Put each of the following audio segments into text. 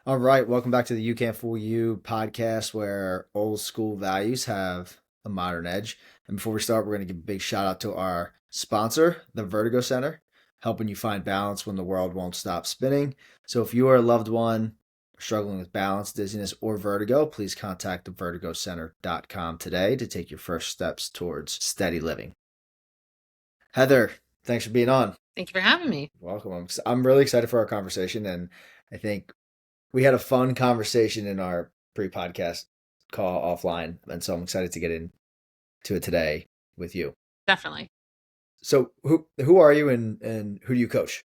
All right, welcome back to the You Can't Fool You podcast where old school values have a modern edge. And before we start, we're going to give a big shout out to our sponsor, the Vertigo Center, helping you find balance when the world won't stop spinning. So if you are a loved one struggling with balance, dizziness, or vertigo, please contact thevertigocenter.com today to take your first steps towards steady living. Heather, thanks for being on. Thank you for having me. Welcome. I'm really excited for our conversation, and I think we had a fun conversation in our pre-podcast call offline, and so I'm excited to get into it today with you. Definitely. So, who are you, and who do you coach?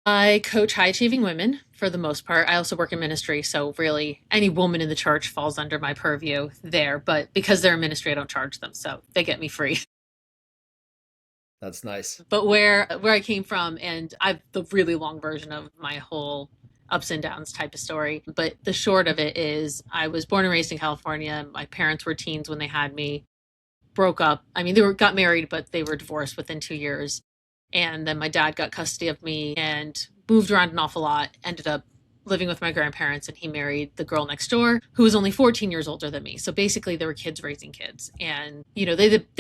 I coach high achieving women for the most part. I also work in ministry, so really any woman in the church falls under my purview there. But because they're in ministry, I don't charge them, so they get me free. That's nice. But where I came from, and I've the really long version of my whole ups and downs type of story. But the short of it is, I was born and raised in California. My parents were teens when they had me. Broke up. I mean, got married, but they were divorced within 2 years. And then my dad got custody of me and moved around an awful lot. Ended up living with my grandparents, and he married the girl next door who was only 14 years older than me. So basically, they were kids raising kids, and they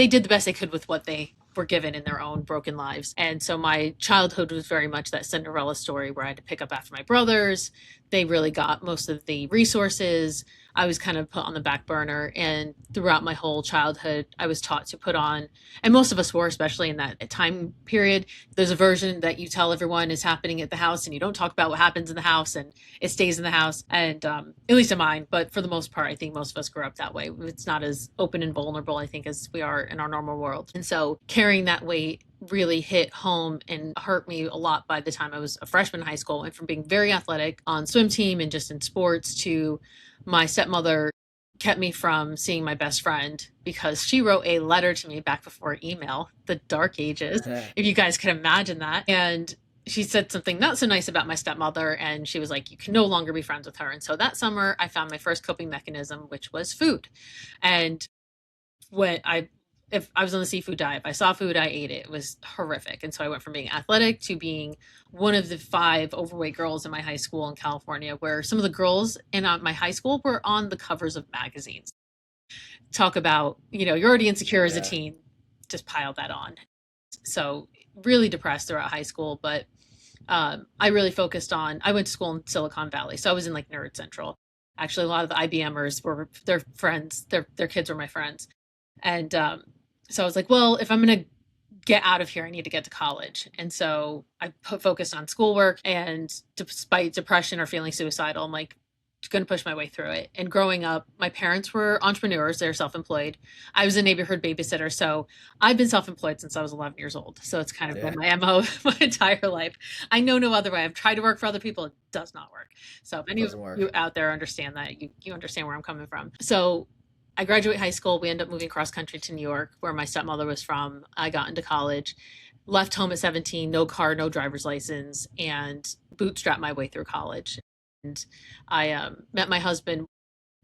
did the best they could with what they were given in their own broken lives. And so my childhood was very much that Cinderella story where I had to pick up after my brothers. They really got most of the resources. I was kind of put on the back burner. And throughout my whole childhood, I was taught to put on, and most of us were, especially in that time period, there's a version that you tell everyone is happening at the house, and you don't talk about what happens in the house, and it stays in the house. And at least in mine, but for the most part, I think most of us grew up that way. It's not as open and vulnerable, I think, as we are in our normal world. And so carrying that weight really hit home and hurt me a lot by the time I was a freshman in high school. And from being very athletic on swim team and just in sports, to my stepmother kept me from seeing my best friend because she wrote a letter to me back before email, the dark ages, if you guys can imagine that. And she said something not so nice about my stepmother, and she was like, you can no longer be friends with her. And so that summer I found my first coping mechanism, which was food. And when I if I was on the seafood diet, if I saw food, I ate it. It was horrific. And so I went from being athletic to being one of the 5 overweight girls in my high school in California, where some of the girls in my high school were on the covers of magazines. Talk about, you're already insecure as a Yeah. teen, just pile that on. So really depressed throughout high school, but I really focused on, I went to school in Silicon Valley. So I was in like Nerd Central. Actually, a lot of the IBMers were their friends, their kids were my friends. And so I was like, well, if I'm going to get out of here, I need to get to college. And so I focused on schoolwork. And despite depression or feeling suicidal, I'm like, going to push my way through it. And growing up, my parents were entrepreneurs. They're self-employed. I was a neighborhood babysitter. So I've been self-employed since I was 11 years old. So it's kind of been my MO my entire life. I know no other way. I've tried to work for other people. It does not work. So if any of Doesn't work. you out there understand that, you understand where I'm coming from. So I graduate high school. We end up moving cross country to New York, where my stepmother was from. I got into college, left home at 17, no car, no driver's license, and bootstrapped my way through college. And I met my husband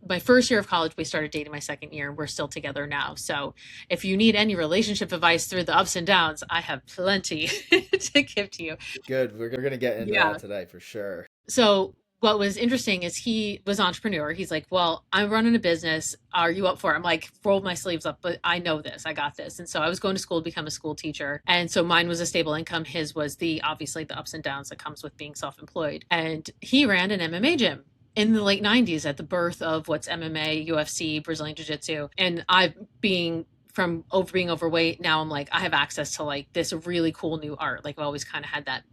my first year of college. We started dating my second year, and we're still together now. So if you need any relationship advice through the ups and downs, I have plenty to give to you. Good. We're gonna get into Yeah. that today for sure. So what was interesting is he was an entrepreneur. He's like, well, I'm running a business. Are you up for it? I'm like, rolled my sleeves up, but I know this. I got this. And so I was going to school to become a school teacher. And so mine was a stable income. His was obviously the ups and downs that comes with being self-employed. And he ran an MMA gym in the late 90s at the birth of what's MMA, UFC, Brazilian Jiu-Jitsu. And being overweight, now I'm like, I have access to like this really cool new art. Like I've always kind of had that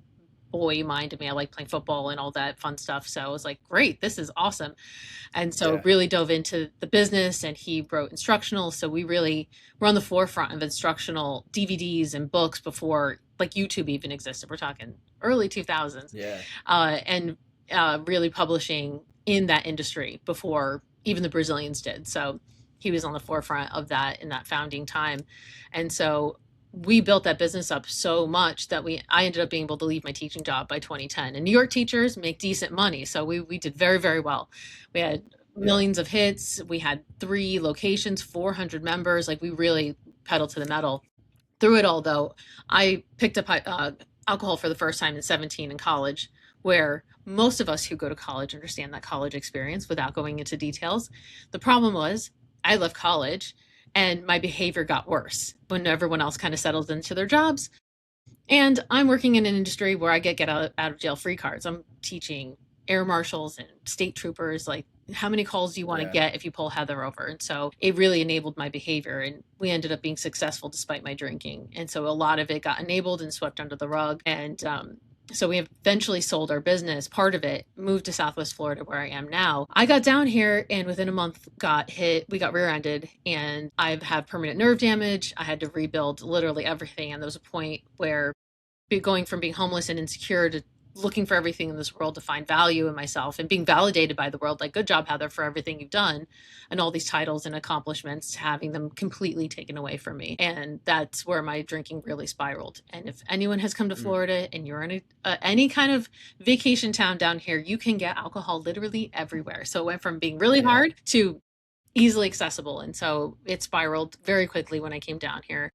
boy mind in me. I like playing football and all that fun stuff. So I was like, great, this is awesome. And so Yeah. really dove into the business, and he wrote instructional. So we really were on the forefront of instructional DVDs and books before like YouTube even existed. We're talking early 2000s. Yeah. And really publishing in that industry before even the Brazilians did. So he was on the forefront of that in that founding time. And so we built that business up so much that I ended up being able to leave my teaching job by 2010. And New York teachers make decent money. So we did very, very well. We had Yeah. millions of hits. We had 3 locations, 400 members. Like we really pedaled to the metal. Through it all, though, I picked up alcohol for the first time in 17 in college, where most of us who go to college understand that college experience without going into details. The problem was I left college and my behavior got worse when everyone else kind of settled into their jobs. And I'm working in an industry where I get out of jail free cards. I'm teaching air marshals and state troopers, like, how many calls do you want to Yeah. get if you pull Heather over? And so it really enabled my behavior. And we ended up being successful despite my drinking. And so a lot of it got enabled and swept under the rug. And so we eventually sold our business, part of it, moved to Southwest Florida where I am now. I got down here and within a month got hit. We got rear-ended and I've had permanent nerve damage. I had to rebuild literally everything. And there was a point where going from being homeless and insecure to looking for everything in this world to find value in myself and being validated by the world, like, good job, Heather, for everything you've done, and all these titles and accomplishments, having them completely taken away from me. And that's where my drinking really spiraled. And if anyone has come to Mm. Florida and you're in any kind of vacation town down here, you can get alcohol literally everywhere. So it went from being really Yeah. hard to easily accessible. And so it spiraled very quickly when I came down here.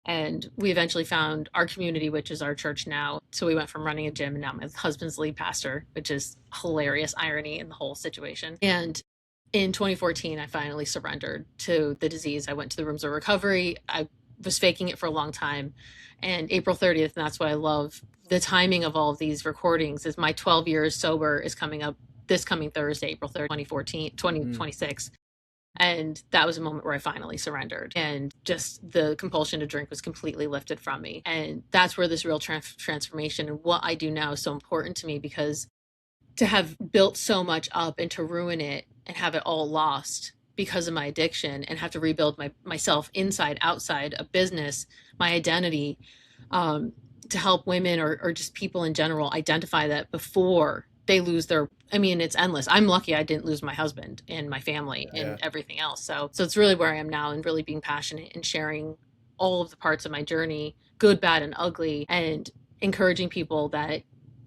And we eventually found our community, which is our church now. So we went from running a gym and now my husband's lead pastor, which is hilarious irony in the whole situation. And in 2014, I finally surrendered to the disease. I went to the rooms of recovery. I was faking it for a long time. And April 30th, and that's why I love the timing of all of these recordings, is my 12 years sober is coming up this coming Thursday, April 3rd, 2014, Mm. 2026. And that was a moment where I finally surrendered. And just the compulsion to drink was completely lifted from me. And that's where this real transformation and what I do now is so important to me, because to have built so much up and to ruin it and have it all lost because of my addiction and have to rebuild myself inside, outside, a business, my identity, um, to help women or just people in general identify that before they lose their, I mean, it's endless. I'm lucky I didn't lose my husband and my family Yeah. and everything else. So it's really where I am now, and really being passionate and sharing all of the parts of my journey, good, bad, and ugly, and encouraging people that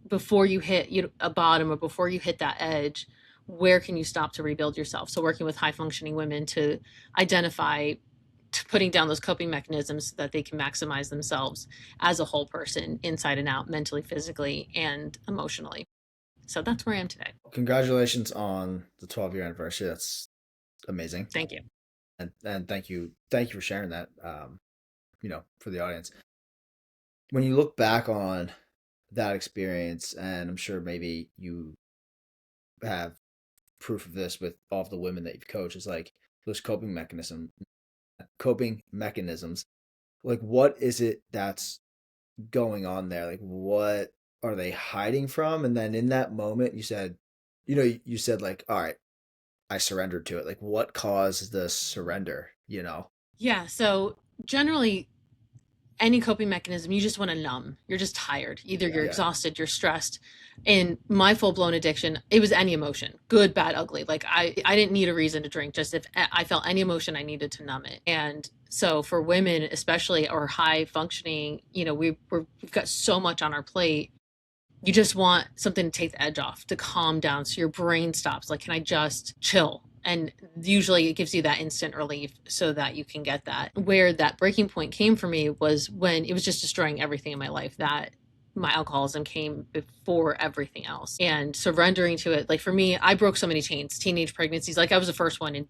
before you hit a bottom or before you hit that edge, where can you stop to rebuild yourself? So working with high functioning women to identify, to putting down those coping mechanisms so that they can maximize themselves as a whole person, inside and out, mentally, physically, and emotionally. So that's where I am today. Congratulations on the 12-year anniversary. That's amazing. Thank you. And thank you for sharing that. For the audience. When you look back on that experience, and I'm sure maybe you have proof of this with all of the women that you've coached, is like those coping mechanisms. Like, what is it that's going on there? Like, what are they hiding from? And then in that moment, you said like, all right, I surrendered to it. Like, what caused the surrender? Yeah. So generally, any coping mechanism, you just want to numb. You're just tired. Either you're Yeah. exhausted, you're stressed. In my full blown addiction, it was any emotion, good, bad, ugly. Like I didn't need a reason to drink. Just if I felt any emotion, I needed to numb it. And so for women, especially, or high functioning, we've got so much on our plate. You just want something to take the edge off, to calm down, so your brain stops. Like, can I just chill? And usually it gives you that instant relief so that you can get that. Where that breaking point came for me was when it was just destroying everything in my life, that my alcoholism came before everything else, and surrendering to it. Like, for me, I broke so many chains, teenage pregnancies. Like, I was the first one in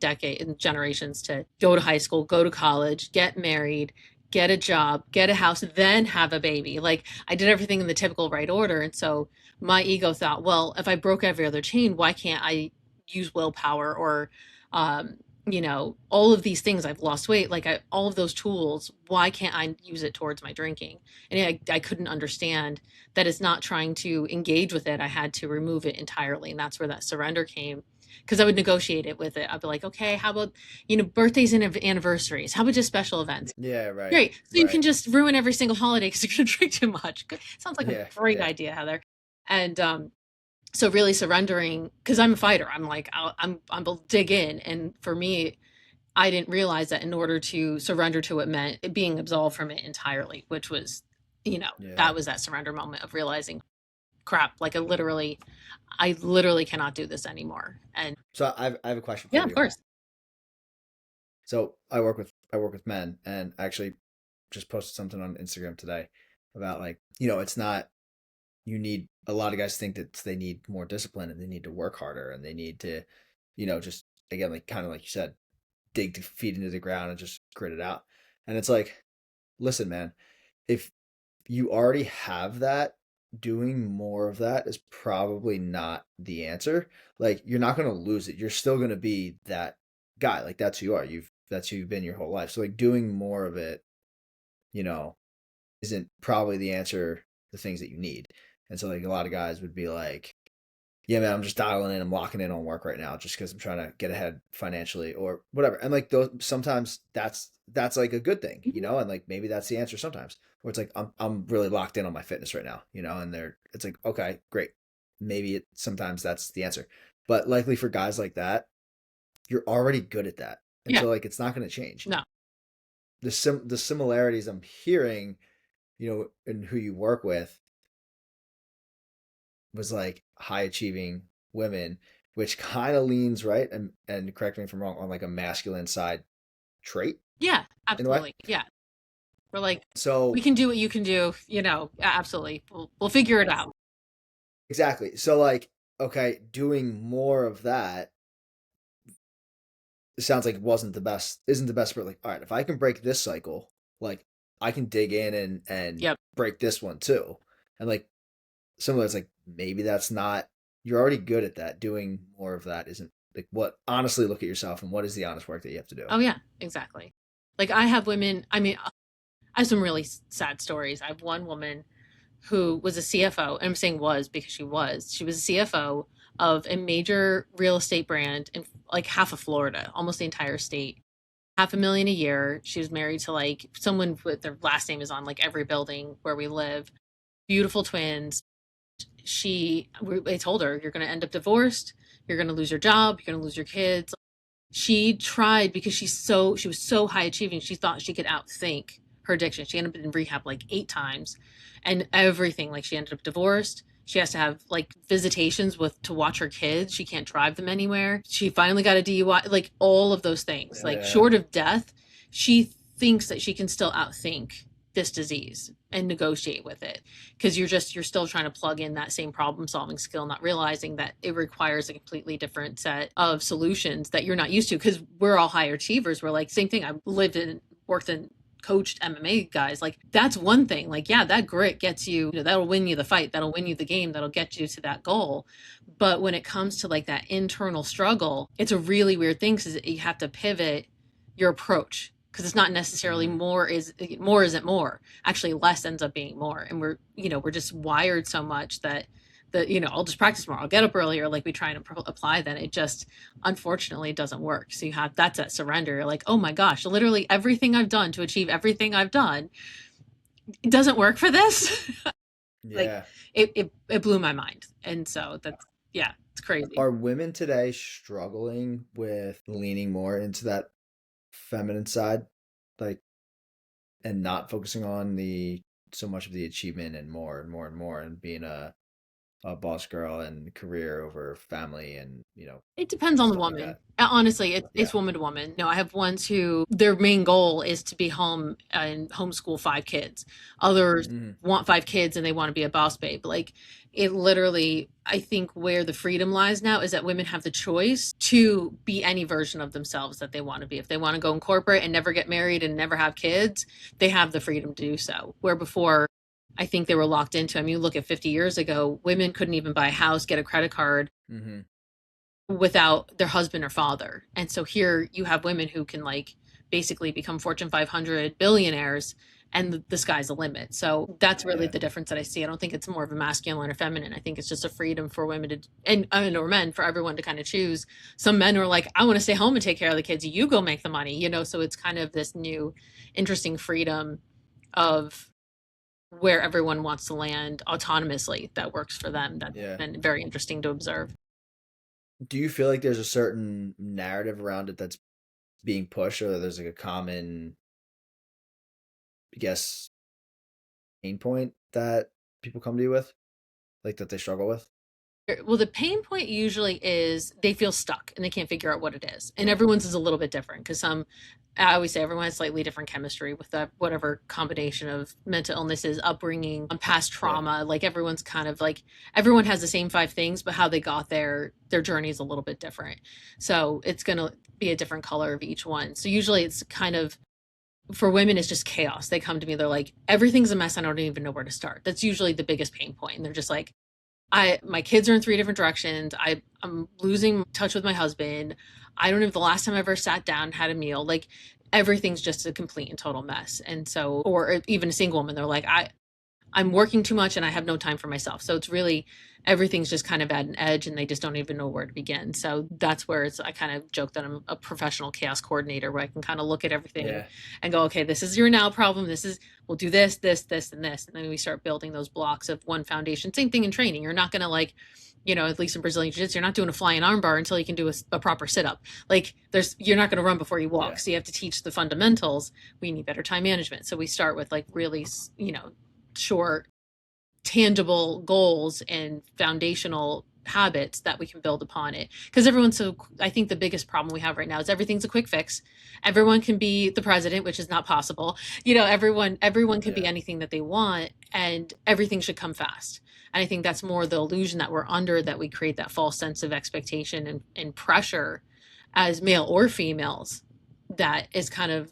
generations to go to high school, go to college, get married, get a job, get a house, then have a baby. Like, I did everything in the typical right order. And so my ego thought, well, if I broke every other chain, why can't I use willpower or, all of these things? I've lost weight, like all of those tools. Why can't I use it towards my drinking? And I couldn't understand that it's not trying to engage with it. I had to remove it entirely. And that's where that surrender came. Because I would negotiate it with it. I'd be like, okay, how about, birthdays and anniversaries? How about just special events? Yeah. Right. Great. So you can Right. just ruin every single holiday because you're going to drink too much. Sounds like a Yeah. great Yeah. idea, Heather. And so really surrendering, because I'm a fighter. I'm like, I'll dig in. And for me, I didn't realize that in order to surrender to it meant being absolved from it entirely, which was, Yeah. that was that surrender moment of realizing, crap, like I literally cannot do this anymore. And So I have a question yeah, for of you. course. So I work with men, and I actually just posted something on Instagram today about, like, it's not you need a lot of guys think that they need more discipline and they need to work harder and they need to, just again, like kind of like you said, dig the feet into the ground and just grit it out. And it's like, listen, man, if you already have that, doing more of that is probably not the answer. Like you're not going to lose it. You're still going to be that guy. Like that's who you are. That's who you've been your whole life. So like doing more of it, you know, isn't probably the answer, the things that you need. And so like a lot of guys would be like, yeah, man, I'm just dialing in, I'm locking in on work right now just because I'm trying to get ahead financially or whatever. And like those sometimes that's like a good thing, Mhm. and like maybe that's the answer sometimes. Where it's like I'm really locked in on my fitness right now, and they're it's like, okay, great. Maybe sometimes that's the answer. But likely for guys like that, you're already good at that. And Yeah. so like it's not gonna change. No. The similarities I'm hearing, in who you work with was like high achieving women, which kind of leans right and correct me if I'm wrong on like a masculine side trait Yeah, in a way. absolutely. Yeah. We're like, we So can do what you can do, absolutely. We'll figure it out. exactly. So like okay, doing more of that sounds like it wasn't the best isn't the best for like all right, if I can break this cycle, like I can dig in and Yep. break this one too. And like similar it's like maybe that's not you're already good at that. Doing more of that isn't like what honestly look at yourself and what is the honest work that you have to do. Oh yeah, exactly. Like I have women, I mean, I have some really sad stories. I have one woman who was a CFO, and I'm saying was because she was a CFO of a major real estate brand in like half of Florida, almost the entire state. 500,000 a year. She was married to like someone with their last name is on like every building where we live. Beautiful twins. They told her, you're going to end up divorced. You're going to lose your job. You're going to lose your kids. She tried because she was so high achieving. She thought she could outthink her addiction. She ended up in rehab like 8 times, and everything. Like she ended up divorced. She has to have like visitations with to watch her kids. She can't drive them anywhere. She finally got a DUI. Like all of those things. Like Yeah. short of death, she thinks that she can still outthink this disease and negotiate with it because you're still trying to plug in that same problem solving skill, not realizing that it requires a completely different set of solutions that you're not used to because we're all high achievers. We're like same thing. I lived in worked in coached MMA guys. Like that's one thing. Like yeah, that grit gets you, that'll win you the fight, that'll win you the game, that'll get you to that goal. But when it comes to like that internal struggle, it's a really weird thing because you have to pivot your approach because it's not necessarily Mm-hmm. more isn't more. Actually, less ends up being more, and we're just wired so much that I'll just practice more. I'll get up earlier, like we try and apply. Then it just unfortunately doesn't work. So you have that's that surrender. You're like, oh my gosh, literally everything I've done to achieve everything I've done, it doesn't work for this. Like Yeah. it blew my mind, and so that's yeah, it's crazy. Are women today struggling with leaning more into that feminine side, like, and not focusing on the so much of the achievement and more and more and more, and being a boss girl and career over family and It depends on the stuff like woman. that? Honestly, it's Yeah. woman to woman. No, I have ones who their main goal is to be home and homeschool 5 kids. Others Hmm. want 5 kids and they want to be a boss babe. Like it literally, I think where the freedom lies now is that women have the choice to be any version of themselves that they want to be. If they want to go in corporate and never get married and never have kids, they have the freedom to do so. Where before, I think they were locked into. I mean, you look at 50 years ago, women couldn't even buy a house, get a credit card Hmm. without their husband or father. And so here you have women who can like basically become Fortune 500 billionaires and the sky's the limit. So that's really Yeah. the difference that I see. I don't think it's more of a masculine or feminine. I think it's just a freedom for women to, and or men, for everyone to kind of choose. Some men are like, I want to stay home and take care of the kids. You go make the money, So it's kind of this new, interesting freedom of where everyone wants to land autonomously that works for them. That's Yeah. been very interesting to observe. Do you feel like there's a certain narrative around it that's being pushed, or there's like a common, I guess, pain point that people come to you with, like that they struggle with? Well, the pain point usually is they feel stuck and they can't figure out what it is. And everyone's is a little bit different because I always say everyone has slightly different chemistry with that, whatever combination of mental illnesses, upbringing, past Yeah. trauma. Like everyone's kind of like, everyone has the same five things, but how they got there, their journey is a little bit different. So it's going to be a different color of each one. So usually it's kind of, for women, it's just chaos. They come to me, they're like, everything's a mess. I don't even know where to start. That's usually the biggest pain point. And they're just like, my kids are in three different directions. I'm losing touch with my husband. I don't know if the last time I ever sat down and had a meal. Like everything's just a complete and total mess. And so, or even a single woman, they're like, I'm working too much and I have no time for myself. So it's really, everything's just kind of at an edge and they just don't even know where to begin. So that's where I kind of joke that I'm a professional chaos coordinator where I can kind of look at everything Yeah. and go, okay, this is your now problem. We'll do this, this, this, and this. And then we start building those blocks of one foundation. Same thing in training. You're not going to like, at least in Brazilian Jiu-Jitsu, you're not doing a flying armbar until you can do a proper sit-up. Like you're not going to run before you walk. Yeah. So you have to teach the fundamentals. We need better time management. So we start with like really, short, tangible goals and foundational habits that we can build upon it. Because I think the biggest problem we have right now is everything's a quick fix. Everyone can be the president, which is not possible. Everyone can be Yeah. anything that they want, and everything should come fast. And I think that's more the illusion that we're under, that we create that false sense of expectation and pressure as male or females that is kind of,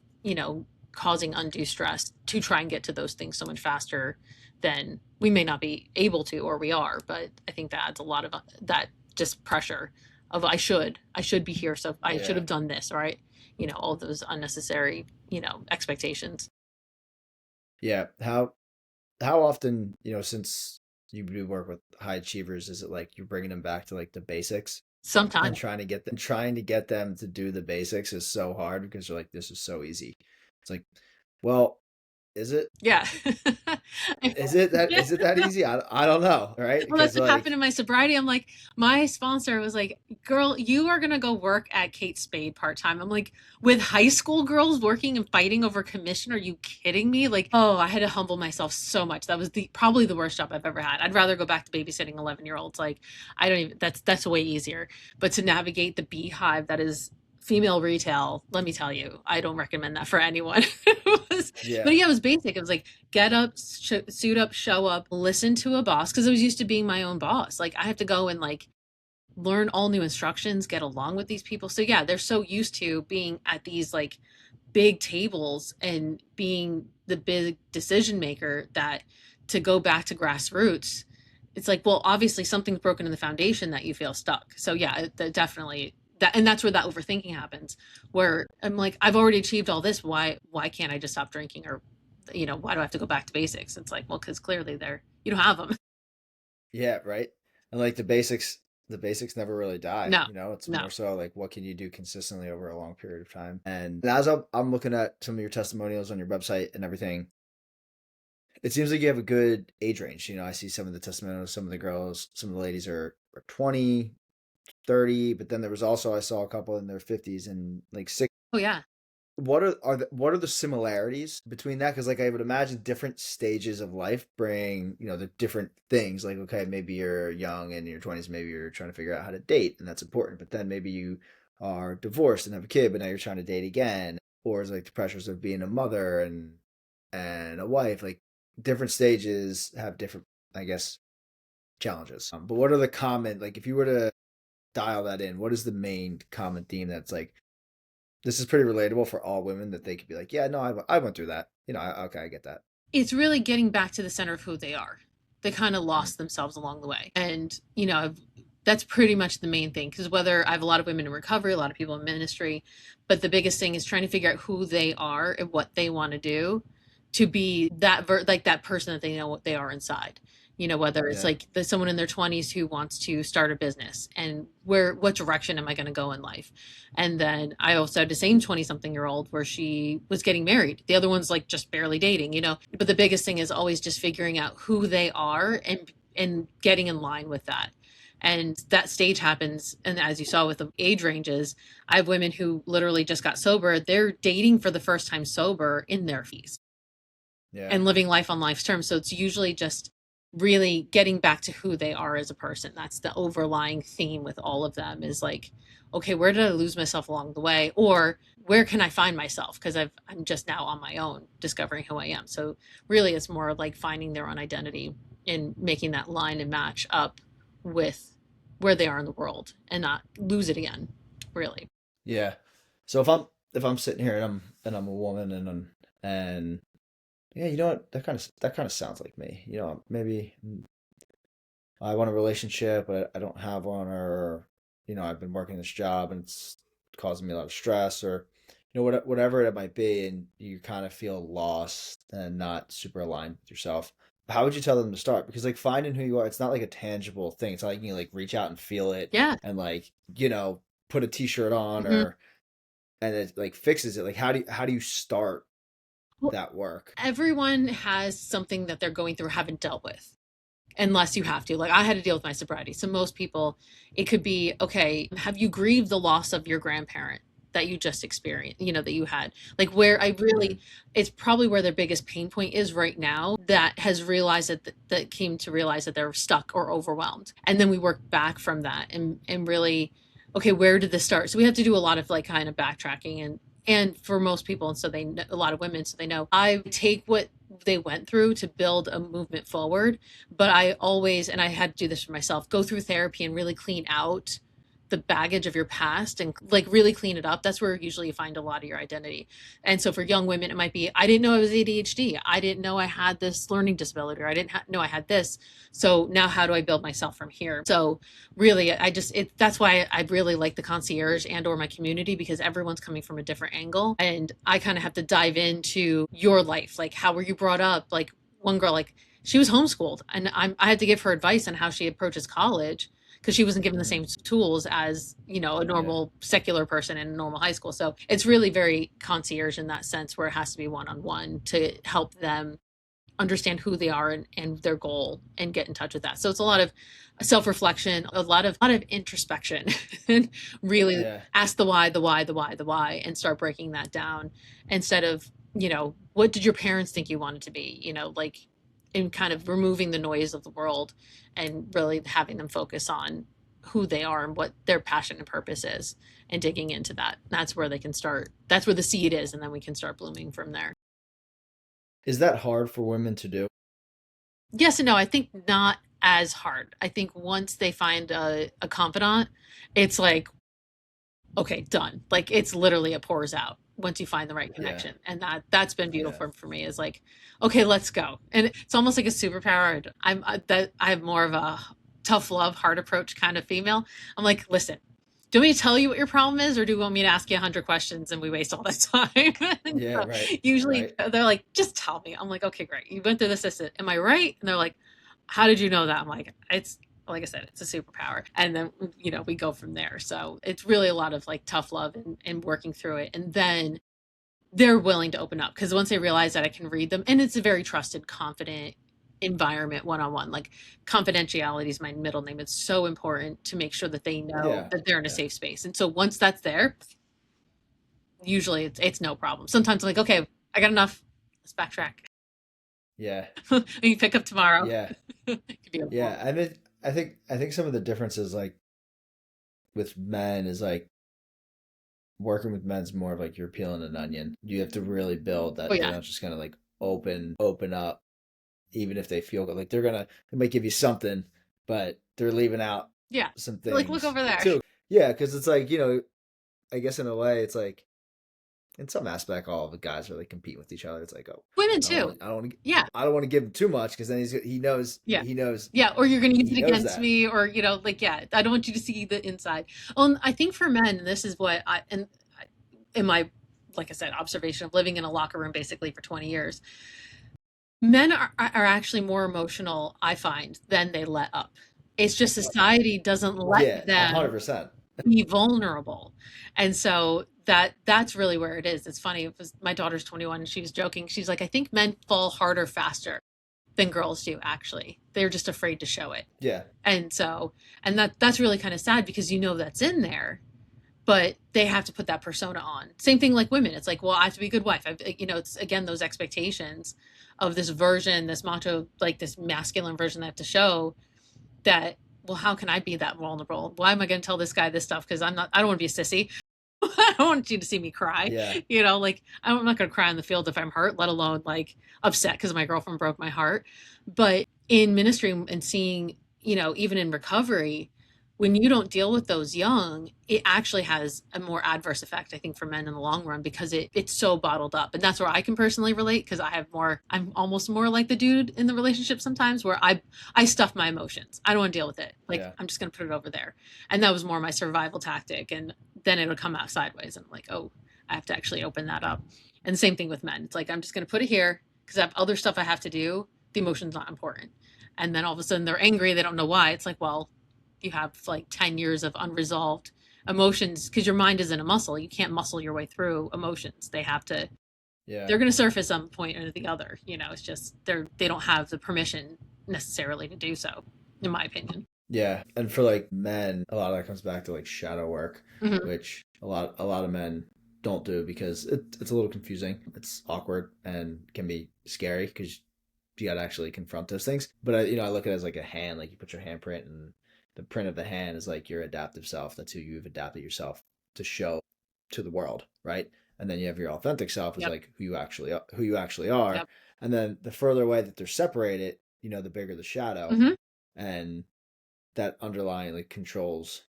causing undue stress to try and get to those things so much faster than we may not be able to, or we are. But I think that adds a lot of that just pressure of I should be here, so I should Yeah. have done this, right? All those unnecessary, expectations. Yeah. How often, since you do work with high achievers, is it like you're bringing them back to like the basics and Sometimes. trying to get them to do the basics is so hard because you're like, this is so easy. It's like, well, is it? Yeah. Yeah. Is it that easy? I don't know, right? Well, that's Because what happened like, in my sobriety. I'm like, my sponsor was like, girl, you are going to go work at Kate Spade part time. I'm like, with high school girls working and fighting over commission? Are you kidding me? Like, oh, I had to humble myself so much. That was probably the worst job I've ever had. I'd rather go back to babysitting 11-year-olds. Like, I don't even, that's way easier. But to navigate the beehive that is female retail, let me tell you, I don't recommend that for anyone. yeah, But yeah, it was basic. It was like, get up, suit up, show up, listen to a boss. Cause I was used to being my own boss. Like I have to go and like learn all new instructions, get along with these people. So yeah, they're so used to being at these like big tables and being the big decision maker that to go back to grassroots, it's like, well, obviously something's broken in the foundation that you feel stuck. So yeah, definitely that, and that's where that overthinking happens, where I'm like, I've already achieved all this. Why can't I just stop drinking? Or, why do I have to go back to basics? It's like, well, because clearly you don't have them. yeah, right. And like the basics never really die. No, It's no. more so like what can you do consistently over a long period of time. And as I'm looking at some of your testimonials on your website and everything, it seems like you have a good age range. I see some of the testimonials, some of the girls, some of the ladies are 20, 30, but then there was also I saw a couple in their 50s and like 60. Oh yeah. What are the similarities between that? Because like I would imagine different stages of life bring the different things. Like okay, maybe you're young and in your 20s, maybe you're trying to figure out how to date, and that's important. But then maybe you are divorced and have a kid, but now you're trying to date again, or it's like the pressures of being a mother and a wife. Like different stages have different, I guess, challenges. But what are the common like if you were to dial that in? What is the main common theme that's like? This is pretty relatable for all women that they could be like, yeah, no, I went through that. Okay, I get that. It's really getting back to the center of who they are. They kind of Mm. lost themselves along the way. And, that's pretty much the main thing. Because whether I have a lot of women in recovery, a lot of people in ministry, but the biggest thing is trying to figure out who they are and what they want to do to be like that person that they know what they are inside. Whether it's Yeah, like someone in their 20s who wants to start a business and what direction am I going to go in life? And then I also had the same 20 something year old where she was getting married. The other one's like just barely dating, but the biggest thing is always just figuring out who they are and getting in line with that. And that stage happens. And as you saw with the age ranges, I have women who literally just got sober. They're dating for the first time sober in their fees yeah, and living life on life's terms. So it's usually just really getting back to who they are as a person. That's the overlying theme with all of them, is like, okay, where did I lose myself along the way? Or where can I find myself? Because I'm just now on my own discovering who I am. So really it's more like finding their own identity and making that line and match up with where they are in the world and not lose it again, really. Yeah. So if I'm sitting here and I'm a woman and yeah, you know what? That kind of sounds like me. Maybe I want a relationship, but I don't have one, or I've been working this job and it's causing me a lot of stress, or whatever it might be, and you kind of feel lost and not super aligned with yourself. How would you tell them to start? Because like finding who you are, it's not like a tangible thing. It's not like you can like reach out and feel it Yeah. and like put a t-shirt on Hmm. or and it like fixes it. Like how do you start Well, that work? everyone has something that they're going through, haven't dealt with, unless you have to. Like I had to deal with my sobriety. So most people, it could be, okay, have you grieved the loss of your grandparent that you just experienced, that you had? Like where I Mm, really, it's probably where their biggest pain point is right now, that has realized that came to realize that they're stuck or overwhelmed. And then we work back from that and really, okay, where did this start? So we have to do a lot of like kind of backtracking, and for most people, and so they know, a lot of women, so they know, I take what they went through to build a movement forward. But I always, and I had to do this for myself, go through therapy and really clean out the baggage of your past and like really clean it up. That's where usually you find a lot of your identity. And so for young women, it might be, I didn't know I was ADHD. I didn't know I had this learning disability, or I didn't know I had this. So now how do I build myself from here? So really, that's why I really like the concierge and or my community, because everyone's coming from a different angle. And I kind of have to dive into your life. Like, how were you brought up? Like one girl, like, she was homeschooled, and I had to give her advice on how she approaches college, because she wasn't given the mm, same tools as a yeah. normal secular person in a normal high school. So it's really very concierge in that sense, where it has to be one-on-one to help them understand who they are and their goal, and get in touch with that. So it's a lot of self-reflection, a lot of introspection, and really Yeah. ask the why, the why, the why, the why, and start breaking that down, instead of, what did your parents think you wanted to be, like, and kind of removing the noise of the world, and really having them focus on who they are and what their passion and purpose is, and digging into that. That's where they can start. That's where the seed is, and then we can start blooming from there. Is that hard for women to do? Yes and no. I think not as hard. I think once they find a confidant, it's like, okay, done. Like it's literally, it pours out once you find the right Yeah. connection. And that's been Yeah. beautiful for me, is like, okay, let's go. And it's almost like a superpower. I have more of a tough love, hard approach kind of female. I'm like, listen, do you want me to tell you what your problem is, or do you want me to ask you 100 questions and we waste all that time? And Yeah, so right. usually Right. they're like, just tell me. I'm like, okay, great. You went through this. Am I right? And they're like, how did you know that? I'm like, it's, like I said, it's a superpower. And then, we go from there. So it's really a lot of like tough love and working through it. And then they're willing to open up, because once they realize that I can read them, and it's a very trusted, confident environment, one-on-one. Like, confidentiality is my middle name. It's so important to make sure that they know Yeah. that they're in a Yeah. safe space. And so once that's there, usually it's no problem. Sometimes I'm like, okay, I got enough. Let's backtrack. Yeah. We can pick up tomorrow. Yeah. It could be a Yeah. I mean, I think some of the differences like with men is like working with men's more of like you're peeling an onion. You have to really build oh that they're yeah, not just gonna like open up, even if they feel good. Like they might give you something, but they're leaving out yeah. some Like, look things over there. too. Yeah, because it's like, I guess in a way it's like in some aspect all of the guys are like competing with each other. It's like, oh, Women I don't too. want I don't want to Yeah. I don't want to give him too much because then Yeah. he knows Yeah, or you're going to use he it knows against that. me, or like, yeah, I don't want you to see the inside. And I think for men, and this is what in my, like I said, observation of living in a locker room basically for 20 years, men are actually more emotional, I find, than they let up. It's just society doesn't let Yeah, a hundred them percent. be vulnerable. And so that's really where it is. It's funny. It was, my daughter's 21 and she was joking. She's like, I think men fall harder faster than girls do, actually. They're just afraid to show it. Yeah, And so, and that's really kind of sad, because that's in there, but they have to put that persona on. Same thing like women. It's like, well, I have to be a good wife. It's again those expectations of this version, this macho, like this masculine version they have to show that, well, how can I be that vulnerable? Why am I going to tell this guy this stuff? Because I don't want to be a sissy. I don't want you to see me cry. Yeah. Like I'm not going to cry in the field if I'm hurt, let alone like upset because my girlfriend broke my heart. But in ministry and seeing, even in recovery, when you don't deal with those young, it actually has a more adverse effect, I think, for men in the long run because it's so bottled up. And that's where I can personally relate because I'm almost more like the dude in the relationship sometimes where I stuff my emotions. I don't want to deal with it. Like, Yeah. I'm just going to put it over there. And that was more my survival tactic. And then it'll come out sideways. And I'm like, oh, I have to actually open that up. And the same thing with men. It's like, I'm just going to put it here because I have other stuff I have to do. The emotion's not important. And then all of a sudden they're angry. They don't know why. It's like, well, you have like 10 years of unresolved emotions because your mind isn't a muscle. You can't muscle your way through emotions. They have to, Yeah. they're going to surface some point or the other. It's just they don't have the permission necessarily to do so, in my opinion. Yeah. And for like men, a lot of that comes back to like shadow work, Mm-hmm. which a lot of men don't do because it's a little confusing. It's awkward and can be scary because you got to actually confront those things. But I look at it as like a hand, like you put your handprint and the print of the hand is like your adaptive self. That's who you've adapted yourself to show to the world, right? And then you have your authentic self is Yep. like who you actually are. Yep. And then the further away that they're separated, the bigger the shadow, Mm-hmm. and that underlying like controls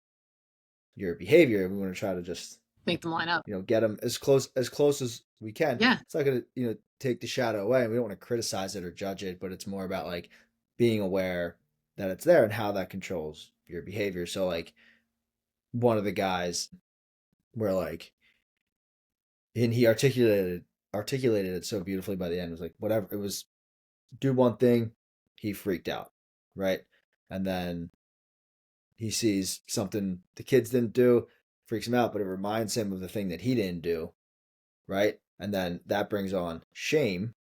your behavior. We want to try to just Make them line up. get them as close as we can. Yeah. It's not going to take the shadow away. We don't want to criticize it or judge it, but it's more about like being aware that it's there and how that controls your behavior. So like one of the guys where like and he articulated it so beautifully by the end. It was like whatever it was, do one thing, he freaked out, right? And then he sees something the kids didn't do, freaks him out, but it reminds him of the thing that he didn't do, right? And then that brings on shame,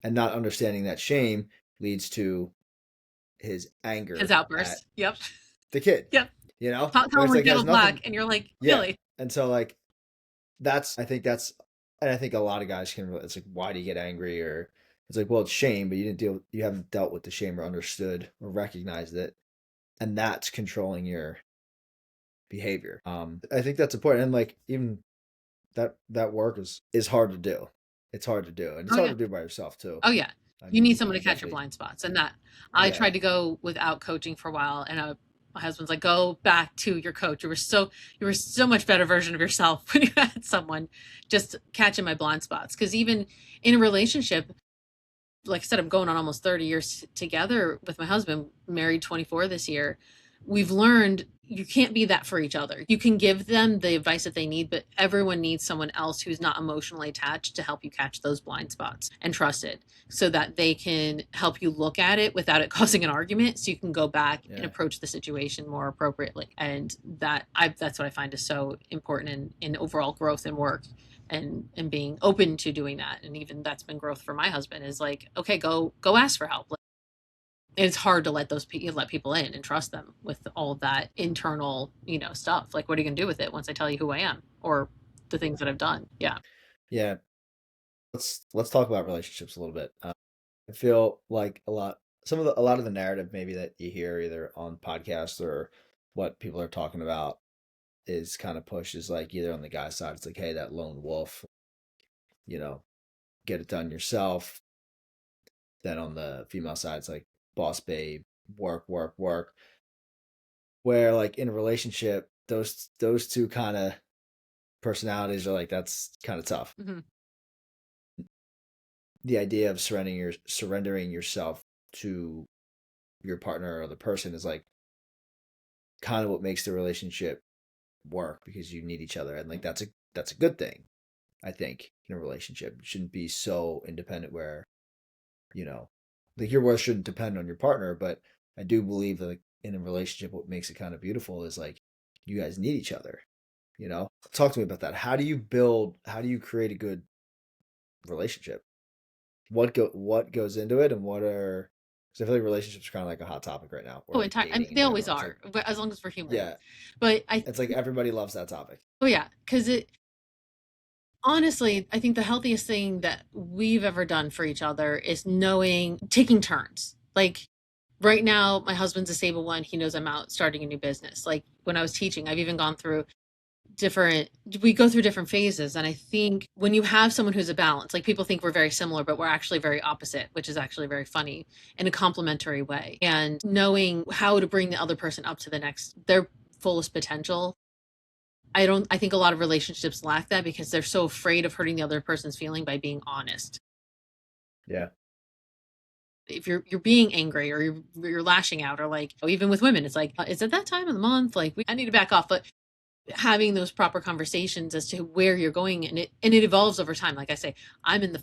and not understanding that shame leads to his His anger at outburst. Yep. the kid, Yep. but Tell him it's we're like it has yellow nothing. black, and you're like, Yeah, really? and so like and I think a lot of guys can. It's like, why do you get angry? Or it's like, well, it's shame, but you haven't dealt with the shame or understood or recognized it, and that's controlling your behavior. I think that's important, and like even that work is hard to do. It's hard to do, and it's Oh hard yeah. to do by yourself too. Oh yeah. I You need mean, someone you to catch your definitely, blind spots, and that I yeah, tried to go without coaching for a while, and my husband's like, "Go back to your coach. You were so much better version of yourself when you had someone just catching my blind spots." Because even in a relationship, like I said, I'm going on almost 30 years together with my husband, married 24 this year. We've learned you can't be that for each other. You can give them the advice that they need, but everyone needs someone else who's not emotionally attached to help you catch those blind spots and trust it so that they can help you look at it without it causing an argument so you can go back and yeah, approach the situation more appropriately. And that's what I find is so important in overall growth and work and being open to doing that. And even that's been growth for my husband is like, okay, go ask for help. It's hard to let people in and trust them with all of that internal stuff. Like, what are you gonna do with it once I tell you who I am or the things that I've done? Yeah. yeah. Let's talk about relationships a little bit. I feel like a lot of the narrative maybe that you hear either on podcasts or what people are talking about is kind of pushed is like either on the guy's side, it's like, hey, that lone wolf, you know, get it done yourself. Then on the female side, it's like boss babe, work, work, work. Where like in a relationship, those two kind of personalities are like that's kind of tough. Hmm. The idea of surrendering yourself to your partner or the person is like kind of what makes the relationship work because you need each other, and like that's a good thing. I think in a relationship, you shouldn't be so independent where you know like your worth shouldn't depend on your partner. But I do believe that like, in a relationship, what makes it kind of beautiful is like you guys need each other. Talk to me about that. How do you create a good relationship? What goes into it, and what are because I feel like relationships are kind of like a hot topic right now, or Oh, like entire. dating in They always general. It's like, are, but as long as we're human. yeah, But I. it's like everybody loves that topic. Oh yeah, because it Honestly, I think the healthiest thing that we've ever done for each other is knowing, taking turns. Like right now, my husband's a stable one. He knows I'm out starting a new business. Like when I was teaching, I've even gone through different, we go through different phases. And I think when you have someone who's a balance, like people think we're very similar, but we're actually very opposite, which is actually very funny in a complementary way. And knowing how to bring the other person up to their fullest potential. I think a lot of relationships lack that because they're so afraid of hurting the other person's feeling by being honest. Yeah. If you're being angry or you're lashing out, or like even with women, it's like, is it that time of the month? Like I need to back off. But having those proper conversations as to where you're going, and it evolves over time. Like I say,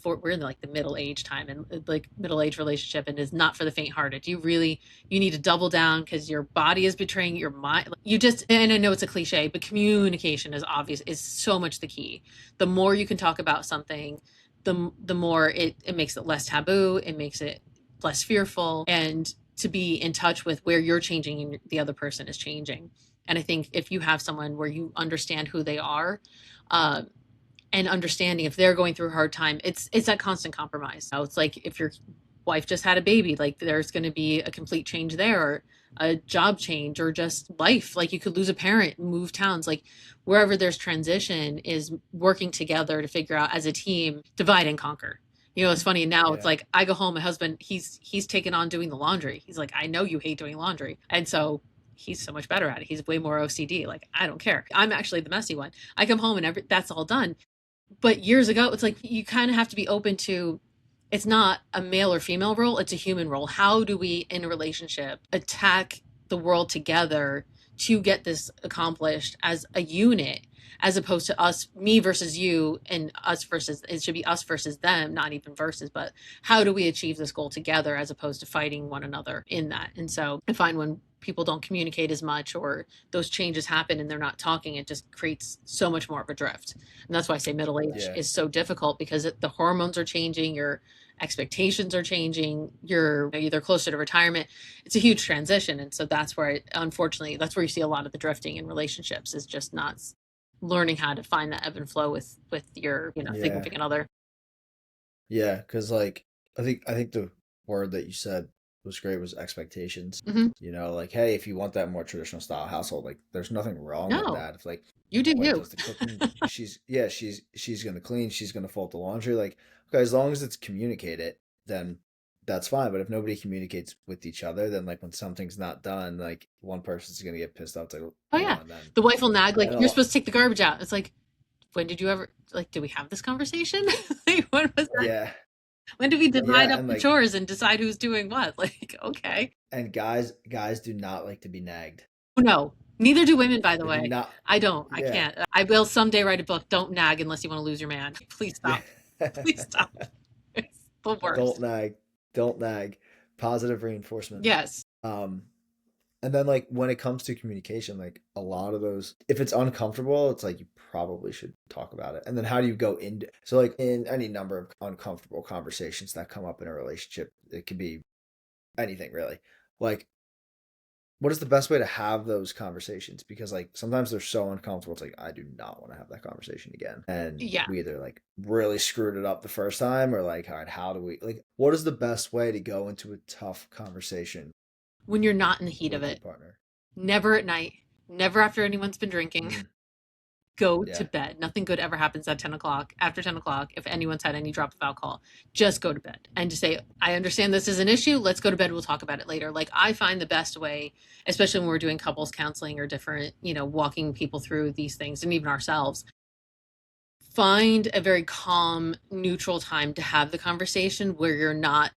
we're in like the middle age time, and like middle age relationship, and is not for the faint hearted. You need to double down because your body is betraying your mind. You just, and I know it's a cliche, but communication is so much the key. The more you can talk about something, the more it makes it less taboo, it makes it less fearful, and to be in touch with where you're changing and the other person is changing. And I think if you have someone where you understand who they are, uh, and understanding if they're going through a hard time, it's that constant compromise. So it's like if your wife just had a baby, like there's going to be a complete change there, or a job change, or just life. Like you could lose a parent, move towns, like wherever there's transition, is working together to figure out as a team, divide and conquer. It's funny now. It's Yeah. like I go home, my husband, he's taken on doing the laundry. He's like, I know you hate doing laundry, and so he's so much better at it. He's way more OCD. Like I don't care. I'm actually the messy one. I come home and that's all done. But years ago, it's like you kind of have to be open to, it's not a male or female role, it's a human role. How do we in a relationship attack the world together to get this accomplished as a unit, as opposed to us, me versus you, and us versus, it should be us versus them, not even versus, but how do we achieve this goal together as opposed to fighting one another in that. And so I find when people don't communicate as much, or those changes happen and they're not talking, it just creates so much more of a drift. And that's why I say middle age Yeah. is so difficult, because the hormones are changing, your expectations are changing, you're either closer to retirement. It's a huge transition. And so that's where unfortunately, that's where you see a lot of the drifting in relationships, is just not learning how to find that ebb and flow with your Yeah. significant other. Yeah. Because like I think the word that you said was great was expectations. Hmm. Like, hey, if you want that more traditional style household, like there's nothing wrong with No, that. If like you do wife you. does the cooking, she's gonna clean, she's gonna fold the laundry. Like, okay, as long as it's communicated, then that's fine. But if nobody communicates with each other, then like when something's not done, like one person's gonna get pissed off. It's like, Oh yeah, and then the wife will nag, like, and you're all, supposed to take the garbage out. It's like, when did you ever, like, did we have this conversation? Like, when was that? yeah, When do we divide yeah, up and the like chores and decide who's doing what? Like, okay. and guys do not like to be nagged. Oh, no, neither do women, by the They do way. not. I don't. I Yeah, can't. I will someday write a book. Don't nag unless you want to lose your man. Please yeah. stop. Please stop. It's the Don't worst. nag. Don't nag. Positive reinforcement. Yes. Um, and then like when it comes to communication, like a lot of those, if it's uncomfortable, it's like you probably should talk about it. And then how do you go into so like in any number of uncomfortable conversations that come up in a relationship, it could be anything really. Like what is the best way to have those conversations? Because like sometimes they're so uncomfortable. It's like I do not want to have that conversation again. And Yeah. we either like really screwed it up the first time, or like, all right, how do we like? What is the best way to go into a tough conversation When you're not in the heat of with your it, partner? never at night, never after anyone's been drinking. Mm, Go to yeah, bed. Nothing good ever happens at 10 o'clock, after 10 o'clock, if anyone's had any drop of alcohol. Just go to bed and just say, I understand this is an issue. Let's go to bed. We'll talk about it later. Like, I find the best way, especially when we're doing couples counseling or different, walking people through these things, and even ourselves, find a very calm, neutral time to have the conversation where you're not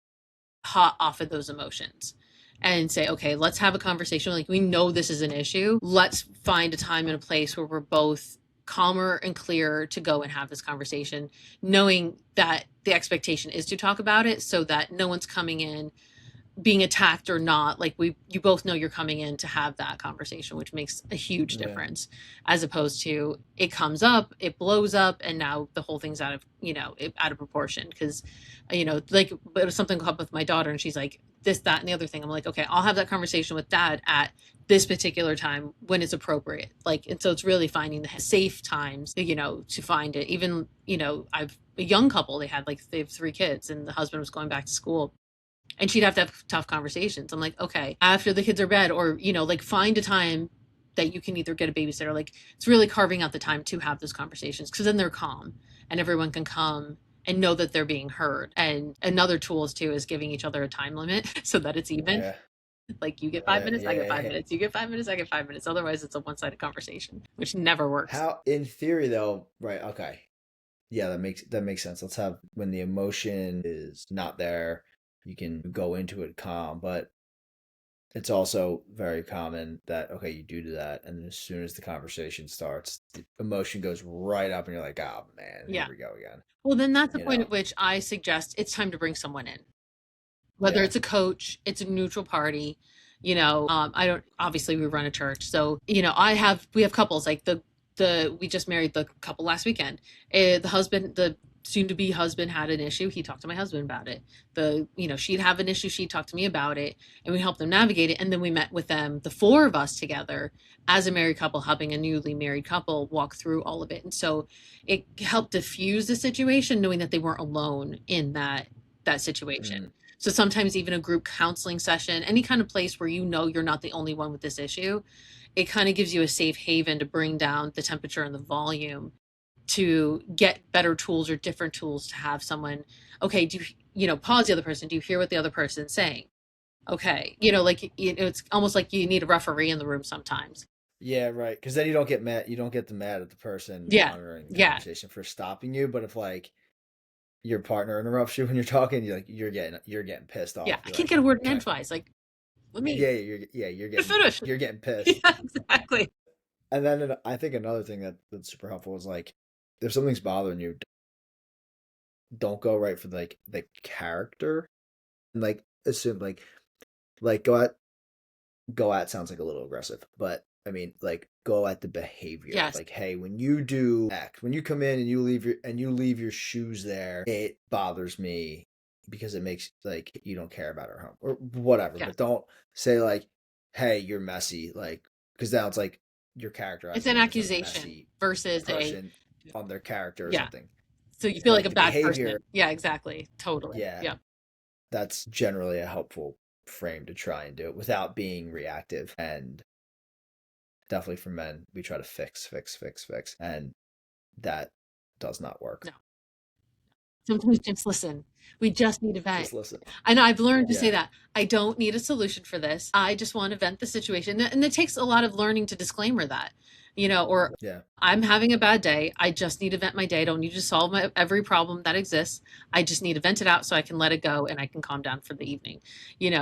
hot off of those emotions, and say, okay, let's have a conversation. Like, we know this is an issue. Let's find a time and a place where we're both calmer and clearer to go and have this conversation, knowing that the expectation is to talk about it, so that no one's coming in being attacked or not. Like, you both know you're coming in to have that conversation, which makes a huge yeah, difference, as opposed to it comes up, it blows up, and now the whole thing's out of proportion. Because like, it was something come up with my daughter, and she's like, this, that, and the other thing. I'm like, okay, I'll have that conversation with dad at this particular time when it's appropriate. Like, and so it's really finding the safe times, to find it. Even, I've a young couple, they have 3 kids, and the husband was going back to school, and she'd have to have tough conversations. I'm like, okay, after the kids are bed, or, like, find a time that you can either get a babysitter. Like, it's really carving out the time to have those conversations, because then they're calm and everyone can come and know that they're being heard. And another tool too is giving each other a time limit so that it's even. Yeah. Like, you get 5 minutes, I get Yeah. 5 minutes, you get 5 minutes, I get 5 minutes. Otherwise, it's a one-sided conversation, which never works. How, in theory, though, right? Okay. Yeah, that makes sense. Let's have, when the emotion is not there, you can go into it calm, but it's also very common that, okay, you do that, and as soon as the conversation starts, the emotion goes right up, and you're like, oh man, Yeah. here we go again. Well, then that's the You point know? at which I suggest it's time to bring someone in. Whether Yeah. it's a coach, it's a neutral party. I don't, obviously we run a church, so we have couples, like we just married the couple last weekend. The soon to be husband had an issue. He talked to my husband about it. She'd have an issue. She'd talk to me about it, and we helped them navigate it. And then we met with them, the 4 of us together, as a married couple, helping a newly married couple walk through all of it. And so it helped diffuse the situation, knowing that they weren't alone in that situation. So sometimes even a group counseling session, any kind of place where you're not the only one with this issue, it kind of gives you a safe haven to bring down the temperature and the volume, to get better tools or different tools, to have someone, okay, pause the other person. Do you hear what the other person's saying? Okay. It's almost like you need a referee in the room sometimes. Yeah, right. Because then you don't get mad. You don't get mad at the person Yeah. monitoring the Yeah. conversation for stopping you. But if, like, your partner interrupts you when you're talking, you're getting pissed off. Yeah. I You're can't like, get a word in okay. edgewise. Like, let me. Yeah, you're getting finish. You're getting pissed. Yeah, exactly. And then I think another thing that's super helpful is, like, if something's bothering you, don't go right for, like, the character, and, like, assume, like go at sounds like a little aggressive, but I mean, like, go at the behavior. Yes. Like, hey, when you do X, when you come in and you leave your shoes there, it bothers me because it makes, like, you don't care about our home or whatever. Yeah. But don't say, like, hey, you're messy, like, because now it's like you're characterizing It's an them as a accusation messy versus person on their character or Yeah. something. So you feel like a the bad behavior- person. Yeah, exactly. Totally. Yeah. Yeah. That's generally a helpful frame to try and do it without being reactive. And definitely for men, we try to fix, and that does not work. No. Sometimes just listen. We just need to vent. Just listen. I know I've learned to say Yeah. that. I don't need a solution for this. I just want to vent the situation. And it takes a lot of learning to disclaimer that, or Yeah. I'm having a bad day. I just need to vent my day. I don't need to solve every problem that exists. I just need to vent it out so I can let it go and I can calm down for the evening.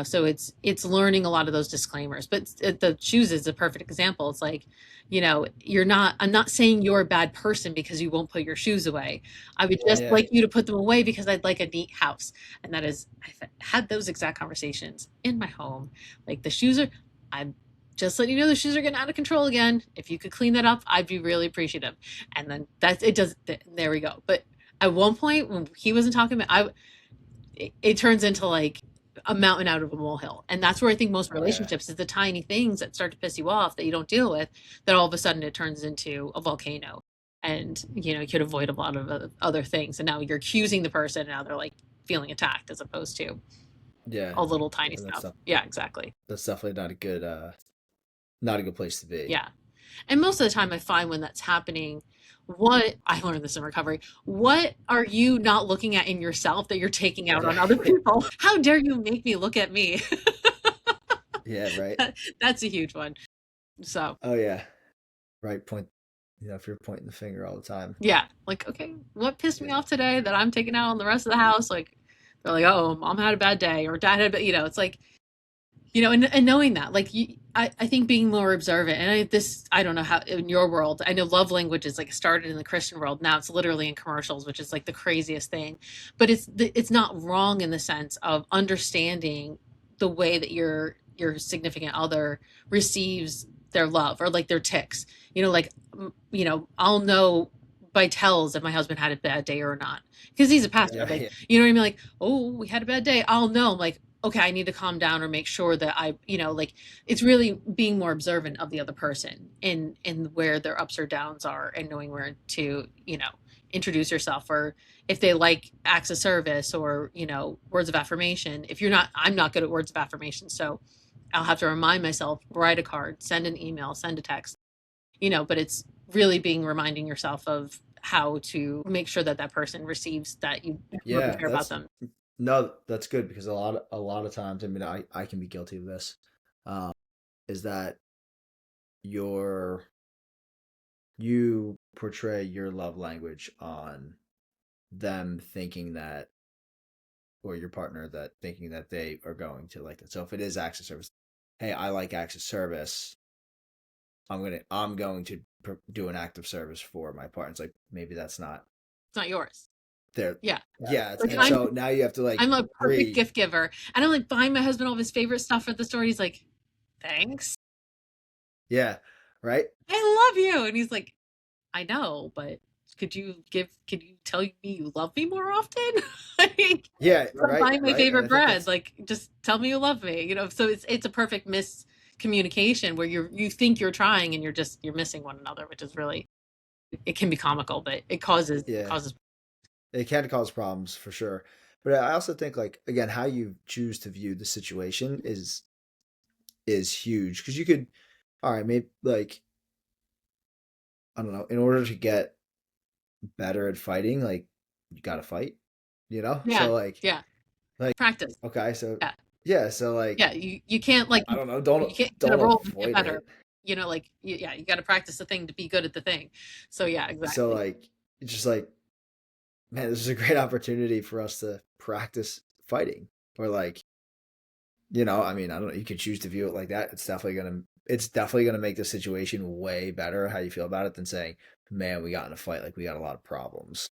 So it's learning a lot of those disclaimers. But the shoes is a perfect example. It's like, I'm not saying you're a bad person because you won't put your shoes away. I would just like you to put them away because I'd like a neat house. And that is, I've had those exact conversations in my home. Like, I'm just letting you know the shoes are getting out of control again. If you could clean that up, I'd be really appreciative. And then there we go. But at one point when he wasn't talking about, it turns into like a mountain out of a molehill. And that's where I think most relationships is the tiny things that start to piss you off that you don't deal with, that all of a sudden it turns into a volcano. And, you could avoid a lot of other things. And now you're accusing the person, and now they're like feeling attacked as opposed to a little tiny stuff. Yeah, exactly. That's definitely not a good place to be. Yeah. And most of the time I find when that's happening, I learned this in recovery, what are you not looking at in yourself that you're taking out on other people? How dare you make me look at me? Yeah, right. That's a huge one. So. Oh yeah. Right. Point. If you're pointing the finger all the time. Yeah. Like, okay, what pissed me off today that I'm taking out on the rest of the house? Like, they're like, oh, mom had a bad day, or dad had, it's like, and knowing that, like, I think being more observant, and I don't know how in your world, I know love languages like started in the Christian world. Now it's literally in commercials, which is like the craziest thing, but it's not wrong in the sense of understanding the way that your significant other receives their love, or like their tics, I'll know by tells if my husband had a bad day or not, because he's a pastor. You know what I mean? Like, oh, we had a bad day. I'll know. I'm like, okay, I need to calm down or make sure that I, like it's really being more observant of the other person in where their ups or downs are and knowing where to, introduce yourself, or if they like acts of service or, words of affirmation. If you're not, I'm not good at words of affirmation. So I'll have to remind myself, write a card, send an email, send a text, but it's really being reminding yourself of how to make sure that that person receives that you love and Yeah, care about that's them. no, that's good because a lot of times, I mean, I can be guilty of this. Is that your you portray your love language on them thinking that, or your partner that thinking that they are going to like that. So if it is acts of service, hey, I like acts of service. I'm going to do an act of service for my partner. It's like maybe that's not It's not yours. there. Yeah. Yeah, Like and so now you have to like I'm a perfect agree. gift giver. And I'm like buying my husband all of his favorite stuff at the store. He's like, thanks. Yeah, right. I love you. And he's like, I know, but could you tell me you love me more often? Like, Yeah, I'm right, buying my right. And I favorite think bread. that's Like, just tell me you love me, so it's a perfect miscommunication where you think you're trying and you're missing one another, which is really, it can be comical, but it yeah. causes. It can cause problems for sure. But I also think like again, how you choose to view the situation is huge because you could, all right, maybe like I don't know, in order to get better at fighting, like you got to fight, you know? Yeah. So Yeah. like Practice. okay, so Yeah. yeah, so like Yeah, you can't like I don't know, you can't get a don't roll to get avoid better. it. Like yeah, you got to practice the thing to be good at the thing. So yeah, So exactly. like it's just like man, this is a great opportunity for us to practice fighting or like I mean, I don't know, you could choose to view it like that. It's definitely gonna make the situation way better how you feel about it than saying, man, we got in a fight, like we got a lot of problems.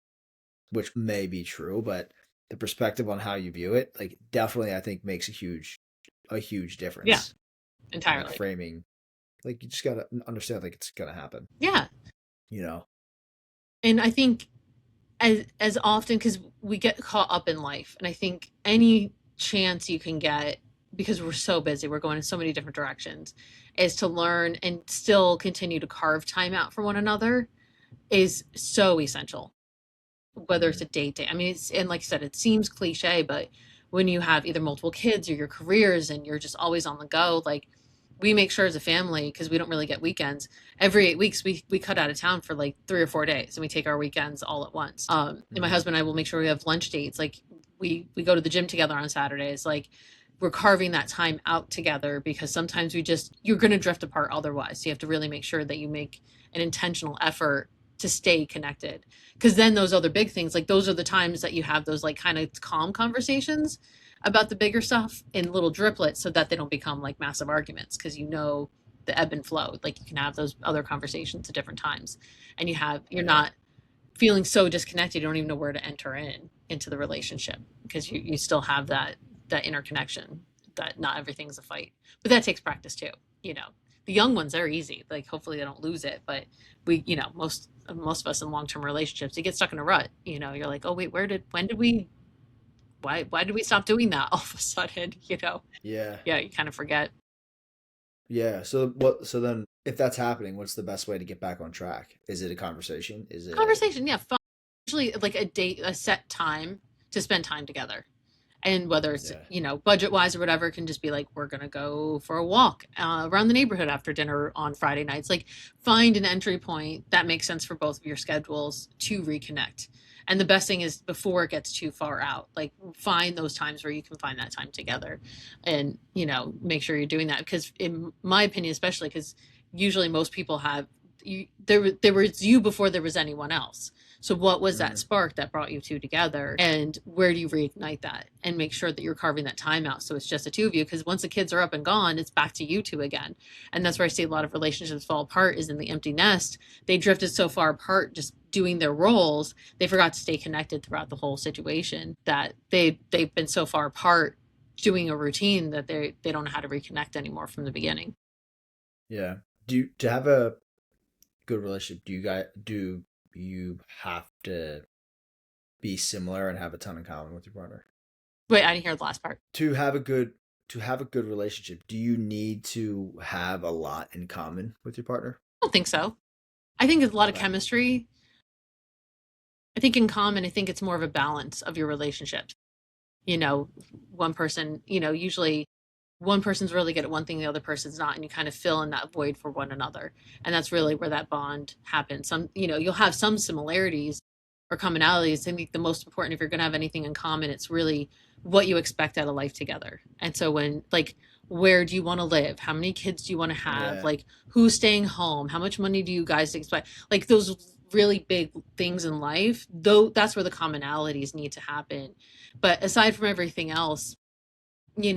Which may be true, but the perspective on how you view it, like definitely I think makes a huge Yeah, difference. Like entirely. framing. Like you just gotta understand like it's gonna happen, Yeah, you know? and I think as often, because we get caught up in life, and I think any chance you can get, because we're so busy, we're going in so many different directions, is to learn and still continue to carve time out for one another is so essential. Whether it's Mm-hmm. a date. I mean, and like I said, it seems cliche, but when you have either multiple kids or your careers and you're just always on the go, like we make sure as a family, because we don't really get weekends, every 8 weeks we cut out of town for like 3 or 4 days and we take our weekends all at once. And my Mm-hmm. husband and I will make sure we have lunch dates. Like we go to the gym together on Saturdays. Like we're carving that time out together, because sometimes you're going to drift apart otherwise. So you have to really make sure that you make an intentional effort to stay connected, because then those other big things, like those are the times that you have those like kind of calm conversations about the bigger stuff in little driplets, so that they don't become like massive arguments, because the ebb and flow, like you can have those other conversations at different times, and you're Yeah. not feeling so disconnected you don't even know where to enter into the relationship, because you still have that interconnection, that not everything's a fight, but that takes practice too. you know the young ones are easy, like hopefully they don't lose it, but most of us in long-term relationships, you get stuck in a rut. You're like, oh wait, when did we why did we stop doing that all of a sudden? Yeah. Yeah, you kind of forget. Yeah. So what so then if that's happening, what's the best way to get back on track? Is it a conversation? Is it Conversation, yeah, fun. Usually like a date, a set time to spend time together. And whether it's, yeah. budget wise or whatever, it can just be like, we're going to go for a walk around the neighborhood after dinner on Friday nights. Like, find an entry point that makes sense for both of your schedules to reconnect. And the best thing is before it gets too far out, like find those times where you can find that time together, and, make sure you're doing that. Because in my opinion, especially because usually most people have, there was you before there was anyone else. So what was that Mhm. spark that brought you two together, and where do you reignite that, and make sure that you're carving that time out so it's just the two of you, because once the kids are up and gone, it's back to you two again. And that's where I see a lot of relationships fall apart, is in the empty nest. They drifted so far apart just doing their roles, they forgot to stay connected throughout the whole situation, that they've been so far apart doing a routine that they don't know how to reconnect anymore from the beginning. Yeah. To have a good relationship, do you have to be similar and have a ton in common with your partner? Wait, I didn't hear the last part. To have a good relationship, do you need to have a lot in common with your partner? I don't think so. I think it's a lot of Okay. chemistry. I think in common, I think it's more of a balance of your relationships. You know, one person, usually one person's really good at one thing, the other person's not, and you kind of fill in that void for one another. And that's really where that bond happens. You'll have some similarities or commonalities. I think the most important, if you're going to have anything in common, it's really what you expect out of life together. And so when, like, where do you want to live? How many kids do you want to have? Yeah. Like, who's staying home? How much money do you guys expect? Like, those really big things in life, though, that's where the commonalities need to happen. But aside from everything else, you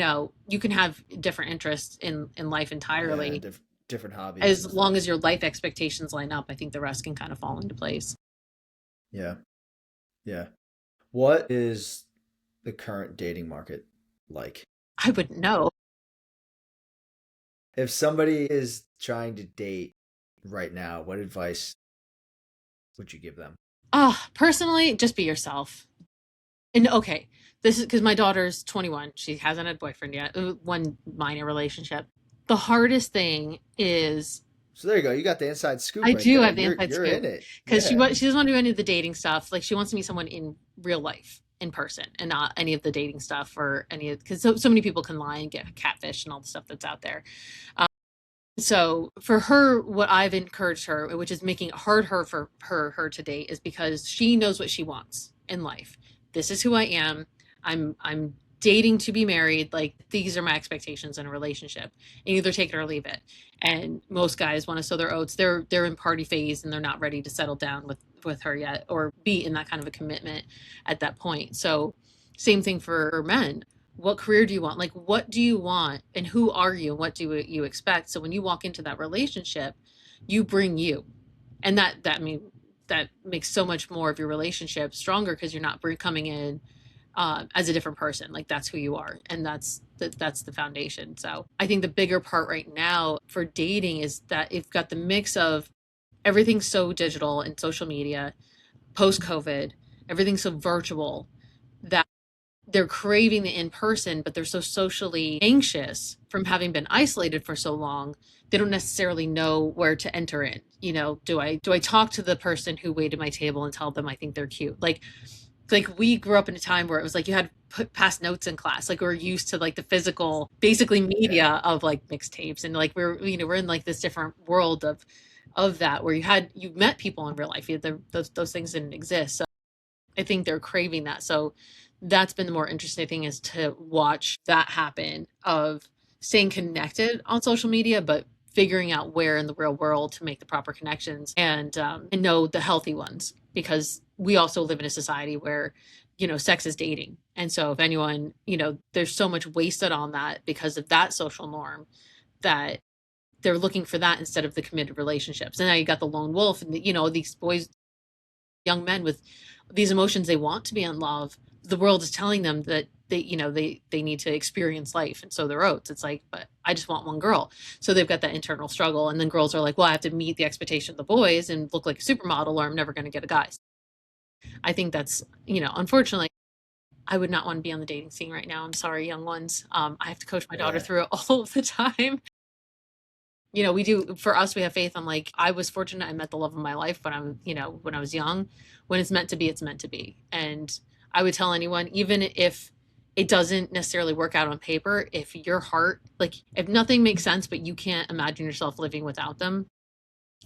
can have different interests in life Yeah. entirely. Different hobbies and As long as stuff. your life expectations line up, I think the rest can kind of fall into place. Yeah. Yeah. What is the current dating market like? I wouldn't know. If somebody is trying to date right now, what advice would you give them? Personally, just be yourself. And okay, this is because my daughter's 21. She hasn't had a boyfriend yet. One minor relationship. The hardest thing is So there you go. You got the inside scoop I right do there. have the inside You're in scoop it. because Yeah. she doesn't want to do any of the dating stuff. Like she wants to meet someone in real life, in person, and not any of the dating stuff or any of because so many people can lie and get catfish and all the stuff that's out there. So for her, what I've encouraged her, which is making it hard for her to date, is because she knows what she wants in life. This is who I am. I'm dating to be married. Like these are my expectations in a relationship. And either take it or leave it. And most guys want to sow their oats. They're in party phase and they're not ready to settle down with her yet or be in that kind of a commitment at that point. So same thing for men. What career do you want? Like what do you want and who are you and what do you expect? So when you walk into that relationship, you bring you. And that makes so much more of your relationship stronger because you're not coming in as a different person. Like that's who you are, and that's the foundation. So I think the bigger part right now for dating is that it's got the mix of everything's so digital and social media, post COVID, everything's so virtual that they're craving the in person, but they're so socially anxious from having been isolated for so long. They don't necessarily know where to enter in. Do I talk to the person who waited my table and tell them I think they're cute? Like we grew up in a time where it was like you had put pass notes in class. Like we're used to like the physical, basically Yeah. media of like mixtapes, and like we're in like this different world of that where you met people in real life. Those things didn't exist. So I think they're craving that. So that's been the more interesting thing is to watch that happen of staying connected on social media, but figuring out where in the real world to make the proper connections and know the healthy ones because we also live in a society where sex is dating, and so if anyone there's so much wasted on that because of that social norm that they're looking for that instead of the committed relationships. And now you got the lone wolf and these boys, young men with these emotions, they want to be in love. The world is telling them that they need to experience life and sow their oats. It's like, but I just want one girl. So they've got that internal struggle, and then girls are like, well, I have to meet the expectation of the boys and look like a supermodel or I'm never going to get a guy. I think that's unfortunately, I would not want to be on the dating scene right now. I'm sorry, young ones. I have to coach my daughter Yeah. through it all of the time. We do, for us, we have faith. I'm like, I was fortunate I met the love of my life when I was young. When it's meant to be, it's meant to be. And I would tell anyone, even if it doesn't necessarily work out on paper, if your heart, like if nothing makes sense but you can't imagine yourself living without them,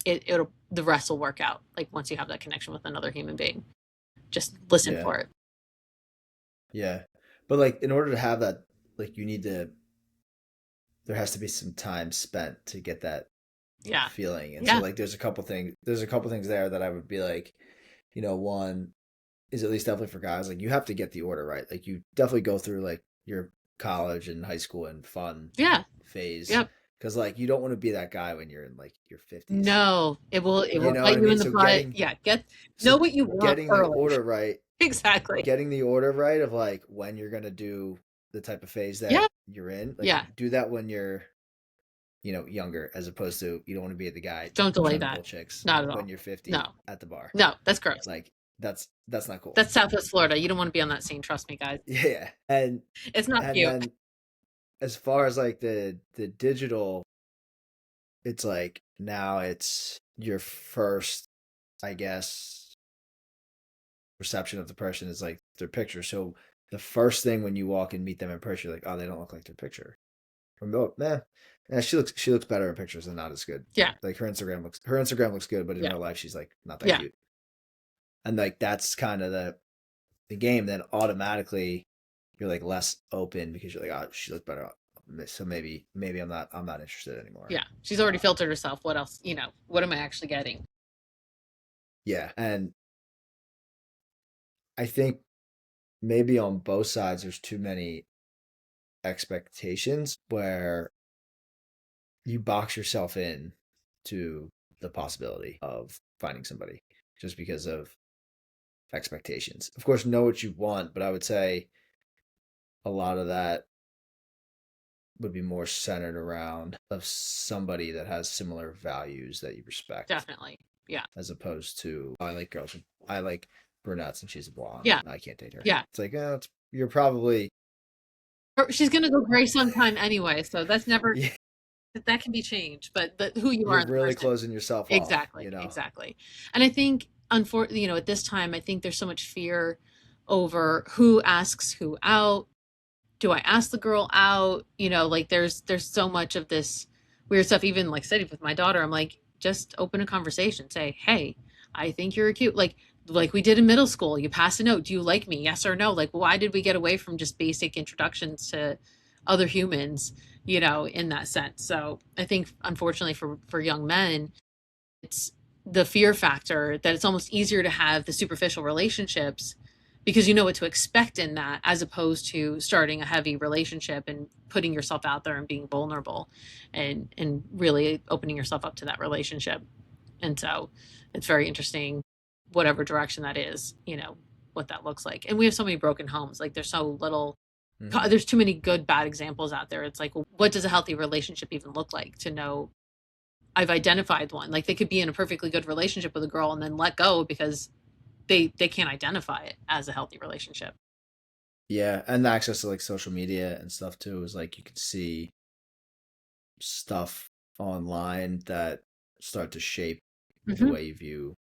it'll the rest will work out. Like once you have that connection with another human being, just listen Yeah. for it. Yeah. But like in order to have that, like you need to there has to be some time spent to get that Yeah. feeling. And so Yeah. like there's a couple things there that I would be like, one is at least definitely for guys, like you have to get the order right. Like you definitely go through like your college and high school and fun Yeah. phase. Yep. Cause like you don't want to be that guy when you're in like your 50s. No, it will You know what bite I you mean? in the So butt. Yeah. Know what you want getting the early. order right, Exactly. of like when you're gonna do the type of phase Yeah. that you're in, like Yeah. do that when you're younger, as opposed to you don't want to be the guy Don't delay trying to that. pull chicks Not at when all. you're 50 No. at the bar. No, that's gross. Like that's not cool. That's Southwest Florida. You don't want to be on that scene. Trust me, guys. Yeah. It's not And cute. then as far as like the digital, it's like now it's your first, I guess, perception of the person is like their picture. So the first thing when you walk and meet them in person, you're like, oh, they don't look like their picture. From oh, she looks better in pictures and not as good. Yeah. Like her Instagram looks good, but in Yeah. real life she's like not that Yeah. cute. And like that's kind of the game. Then automatically you're like less open because you're like, oh, she looked better. So maybe I'm not interested anymore. Yeah. She's already filtered herself. What else? What am I actually getting? Yeah, and I think maybe on both sides there's too many expectations where you box yourself in to the possibility of finding somebody just because of expectations. Of course, know what you want, but I would say a lot of that would be more centered around of somebody that has similar values that you respect, Definitely. Yeah. as opposed to I like girls, I like brunettes, and she's a blonde. Yeah. I can't date her. Yeah. It's like you're probably She's gonna go gray sometime anyway, so that's never yeah, that can be changed. But who you are you're in the really first closing yourself off. exactly, exactly. And I think, unfortunately, at this time, I think there's so much fear over who asks who out. Do I ask the girl out? Like there's so much of this weird stuff. Even like I said with my daughter, I'm like, just open a conversation. Say, hey, I think you're cute. Like we did in middle school. You pass a note. Do you like me? Yes or no? Like, why did we get away from just basic introductions to other humans? In that sense. So I think, unfortunately, for young men, it's the fear factor that it's almost easier to have the superficial relationships because you know what to expect in that, as opposed to starting a heavy relationship and putting yourself out there and being vulnerable and really opening yourself up to that relationship. And so it's very interesting, whatever direction that is, what that looks like. And we have so many broken homes. Like there's so little, Mm-hmm. there's too many good, bad examples out there. It's like, well, what does a healthy relationship even look like to know I've identified one? Like they could be in a perfectly good relationship with a girl and then let go because they can't identify it as a healthy relationship. Yeah, and the access to like social media and stuff too is like you can see stuff online that start to shape the Hmm. way you view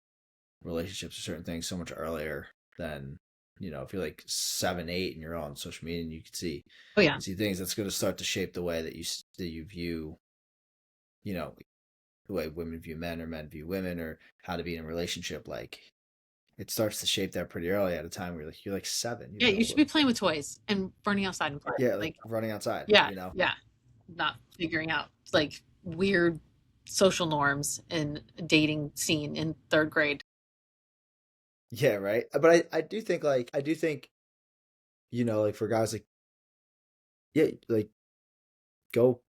relationships or certain things so much earlier than if you're like 7, 8 and you're on social media and you can see Oh yeah. things that's going to start to shape the way that you view you know the way women view men or men view women or how to be in a relationship. Like it starts to shape that pretty early at a time where you're like 7, you Yeah, don't you know should what. be playing with toys and running outside and playing. Yeah, like Like, running outside. yeah, yeah, not figuring out like weird social norms in a dating scene in third grade. Yeah, right. But I do think like for guys, like yeah, like go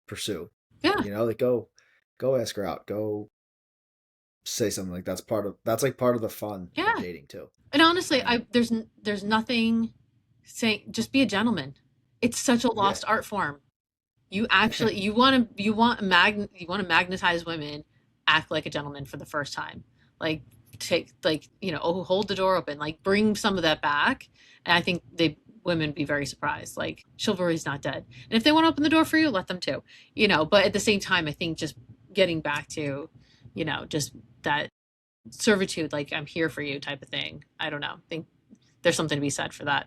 pursue. Yeah, Like go ask her out. Go say something. Like that's like part of the fun of yeah. dating too. And honestly, And there's nothing saying just be a gentleman. It's such a yeah. lost art form. You actually you want to magnetize women, act like a gentleman for the first time. Like take like, oh, hold the door open, like bring some of that back. And I think they women be very surprised. Like chivalry's not dead. And if they want to open the door for you, let them too. But at the same time, I think just getting back to, just that servitude, like I'm here for you type of thing. I don't know. I think there's something to be said for that.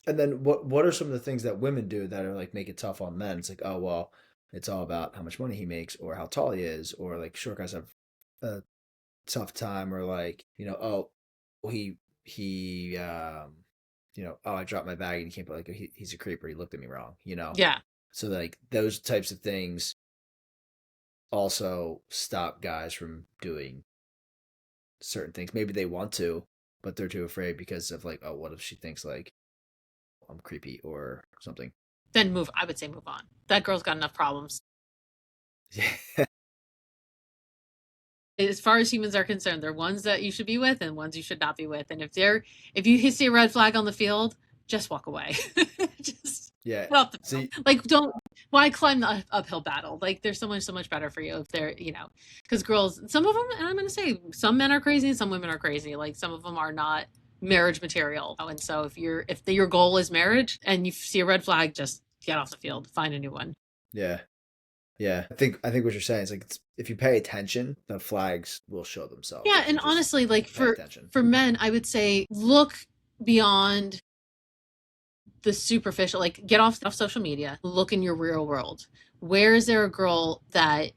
And then what are some of the things that women do that are like make it tough on men? It's like, oh well, it's all about how much money he makes or how tall he is, or like short guys have a tough time, or like, oh well, he oh, I dropped my bag and he can't put like he's a creeper, he looked at me wrong. Yeah. So like those types of things also stop guys from doing certain things. Maybe they want to, but they're too afraid because of like, oh, what if she thinks like I'm creepy or something. Then I would say move on. That girl's got enough problems. Yeah. As far as humans are concerned, they're ones that you should be with and ones you should not be with. And if you see a red flag on the field, just walk away. just Yeah. Get off the So like don't why climb the uphill battle? Like there's so much better for you if they're, because girls, some of them, and I'm gonna say some men are crazy and some women are crazy. Like some of them are not marriage material. And so your goal is marriage and you see a red flag, just get off the field, find a new one. yeah, yeah. I think what you're saying is like if you pay attention, the flags will show themselves Yeah, if you and just honestly, like pay for attention. men, I would say look beyond the superficial, like get off social media, look in your real world. Where is there a girl that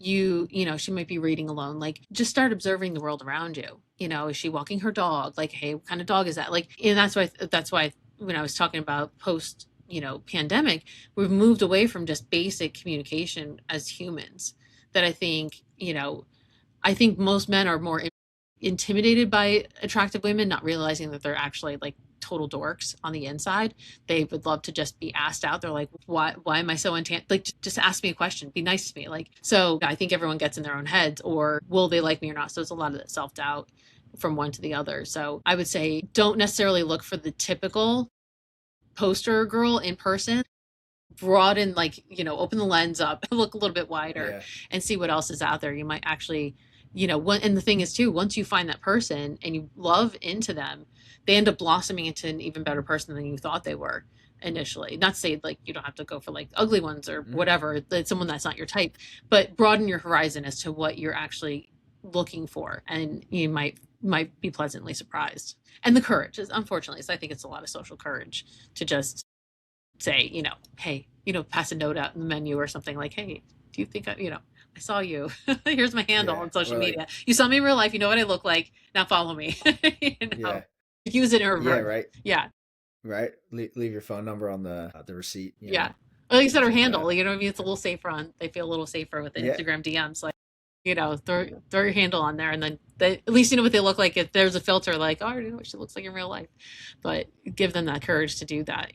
she might be reading alone? Like just start observing the world around you. Is she walking her dog? Like, hey, what kind of dog is that? Like, and that's why when I was talking about post, pandemic, we've moved away from just basic communication as humans. That I think most men are more intimidated by attractive women, not realizing that they're actually like total dorks on the inside. They would love to just be asked out. They're like, why am I so like just ask me a question, be nice to me. Like, so I think everyone gets in their own heads, or will they like me or not? So it's a lot of that self-doubt from one to the other. So I would say don't necessarily look for the typical poster girl in person. Broaden, like, open the lens up, look a little bit wider Yeah, and see what else is out there. You might actually, and the thing is too, once you find that person and you love into them, they end up blossoming into an even better person than you thought they were initially. Not to say like you don't have to go for like ugly ones or hmm, whatever, that's someone that's not your type, but broaden your horizon as to what you're actually looking for, and you might be pleasantly surprised. And the courage is, unfortunately, so I think it's a lot of social courage to just say, hey, pass a note out in the menu or something like, hey, do you think I saw you. Here's my handle yeah. on social Or like, media. You saw me in real life. You know what I look like. Now follow me. you know, yeah, use it in yeah, reverse. right, Yeah. right. Leave your phone number on the receipt. Yeah. Like you said, Things her like that. handle, what I mean? It's a little safer they feel a little safer with the Yeah, Instagram DMs. Like, throw your handle on there and then at least you know what they look like. If there's a filter, like, oh, I already know what she looks like in real life, but give them that courage to do that.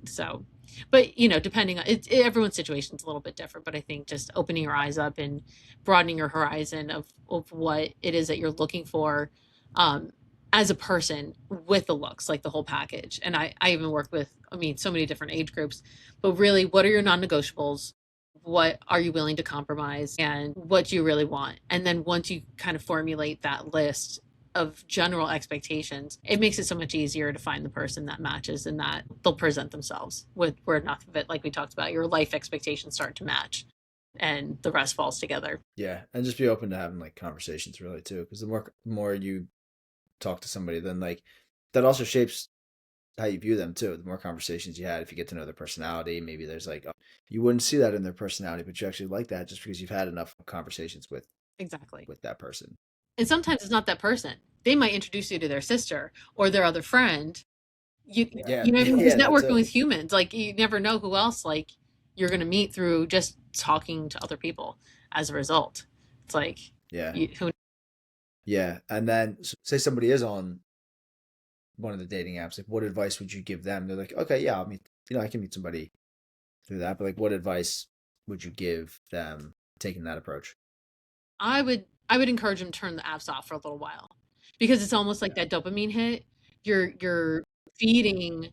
So, but, depending on everyone's situation is a little bit different, but I think just opening your eyes up and broadening your horizon of what it is that you're looking for, um, as a person with the looks, like the whole package. And I even work with, I mean, so many different age groups, but really, what are your non-negotiables? What are you willing to compromise, and what do you really want? And then once you kind of formulate that list of general expectations, it makes it so much easier to find the person that matches and that they'll present themselves with where enough of it, like we talked about, your life expectations start to match and the rest falls together. yeah, and just be open to having like conversations really too, because the more you talk to somebody, then like that also shapes how you view them too. The more conversations you had, if you get to know their personality, maybe there's like you wouldn't see that in their personality, but you actually like that just because you've had enough conversations Exactly. with that person. And sometimes it's not that person. They might introduce you to their sister or their other friend. You Yeah, you know what I mean? Because yeah, that networking too. with humans, like you never know who else like you're gonna meet through just talking to other people as a result. It's like Yeah, who yeah. And then say somebody is on one of the dating apps, like what advice would you give them? They're like, okay, yeah, I'll meet, I can meet somebody through that, but like, what advice would you give them taking that approach? I would encourage them to turn the apps off for a little while because it's almost like Yeah, that dopamine hit. You're feeding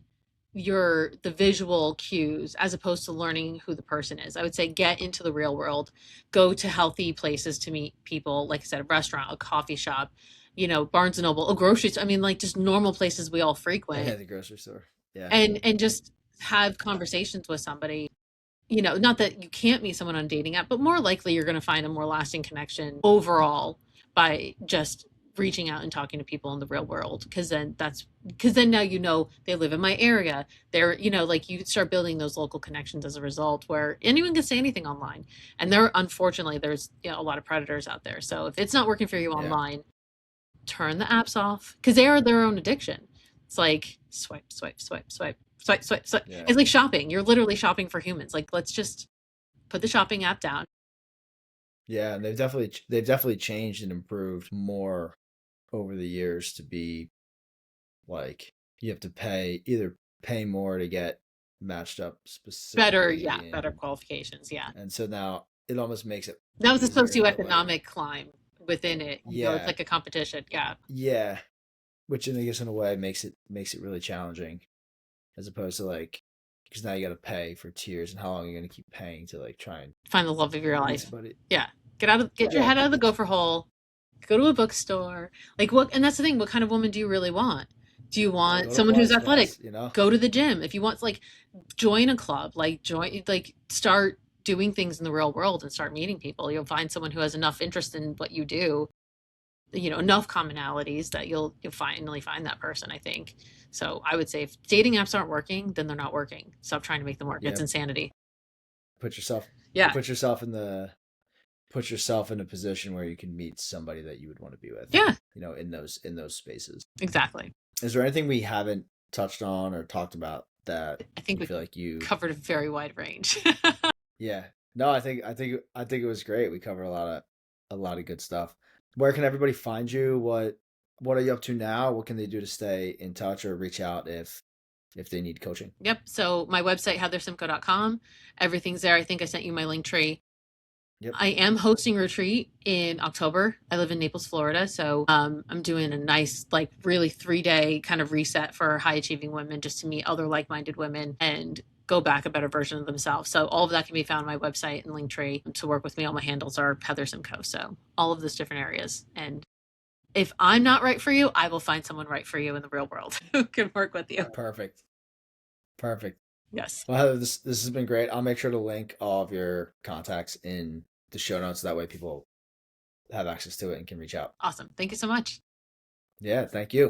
the visual cues as opposed to learning who the person is. I would say get into the real world, go to healthy places to meet people, like I said, a restaurant, a coffee shop, Barnes and Noble, a grocery store. I mean, like just normal places we all frequent, yeah, the grocery store. Yeah, and just have conversations with somebody. Not that you can't meet someone on a dating app, but more likely you're going to find a more lasting connection overall by just reaching out and talking to people in the real world. Because then now they live in my area. They're, like you start building those local connections as a result where anyone can say anything online. And unfortunately, there's a lot of predators out there. So if it's not working for you yeah, online, turn the apps off because they are their own addiction. It's like swipe, swipe, swipe, swipe, swipe, swipe, swipe. yeah, It's like shopping. You're literally shopping for humans. Like, let's just put the shopping app down. yeah. And they've definitely changed and improved more over the years to be like you have to pay more to get matched up Better, yeah, specifically, better qualifications. Yeah. and so now it almost makes it That was a easier, but like socioeconomic climb within it. It's yeah, like a competition. Yeah. yeah, which I guess in a way makes it really challenging as opposed to like because now you got to pay for 2 years, and how long are you going to keep paying to like try and Find the love of your meet life. somebody? Yeah. Get your Yeah, head out of the gopher hole. Go to a bookstore. Like what and that's the thing, what kind of woman do you really want? Do you want go to someone who's Pilates athletic? class, you know? Go to the gym. If you want like join a club, like start doing things in the real world and start meeting people. You'll find someone who has enough interest in what you do, enough commonalities that you'll finally find that person, I think. So I would say if dating apps aren't working, then they're not working. Stop trying to make them work. It's Yeah, insanity. put yourself Yeah. put yourself in the put yourself in a position where you can meet somebody that you would want to be with, Yeah, in those spaces. exactly. Is there anything we haven't touched on or talked about that I think you we feel like you covered a very wide range. Yeah. No, I think it was great. We covered a lot of good stuff. Where can everybody find you? What are you up to now? What can they do to stay in touch or reach out if they need coaching? Yep. So my website, heathersimco.com, everything's there. I think I sent you my link tree. Yep. I am hosting a retreat in October. I live in Naples, Florida. So I'm doing a nice, like, really 3-day kind of reset for high achieving women just to meet other like minded women and go back a better version of themselves. So all of that can be found on my website and Linktree. To work with me, all my handles are Heather Simco. So all of those different areas. And if I'm not right for you, I will find someone right for you in the real world who can work with you. Perfect. Perfect. Yes. Well, Heather, this has been great. I'll make sure to link all of your contacts in the show notes. That way people have access to it and can reach out. Awesome. Thank you so much. Yeah, thank you.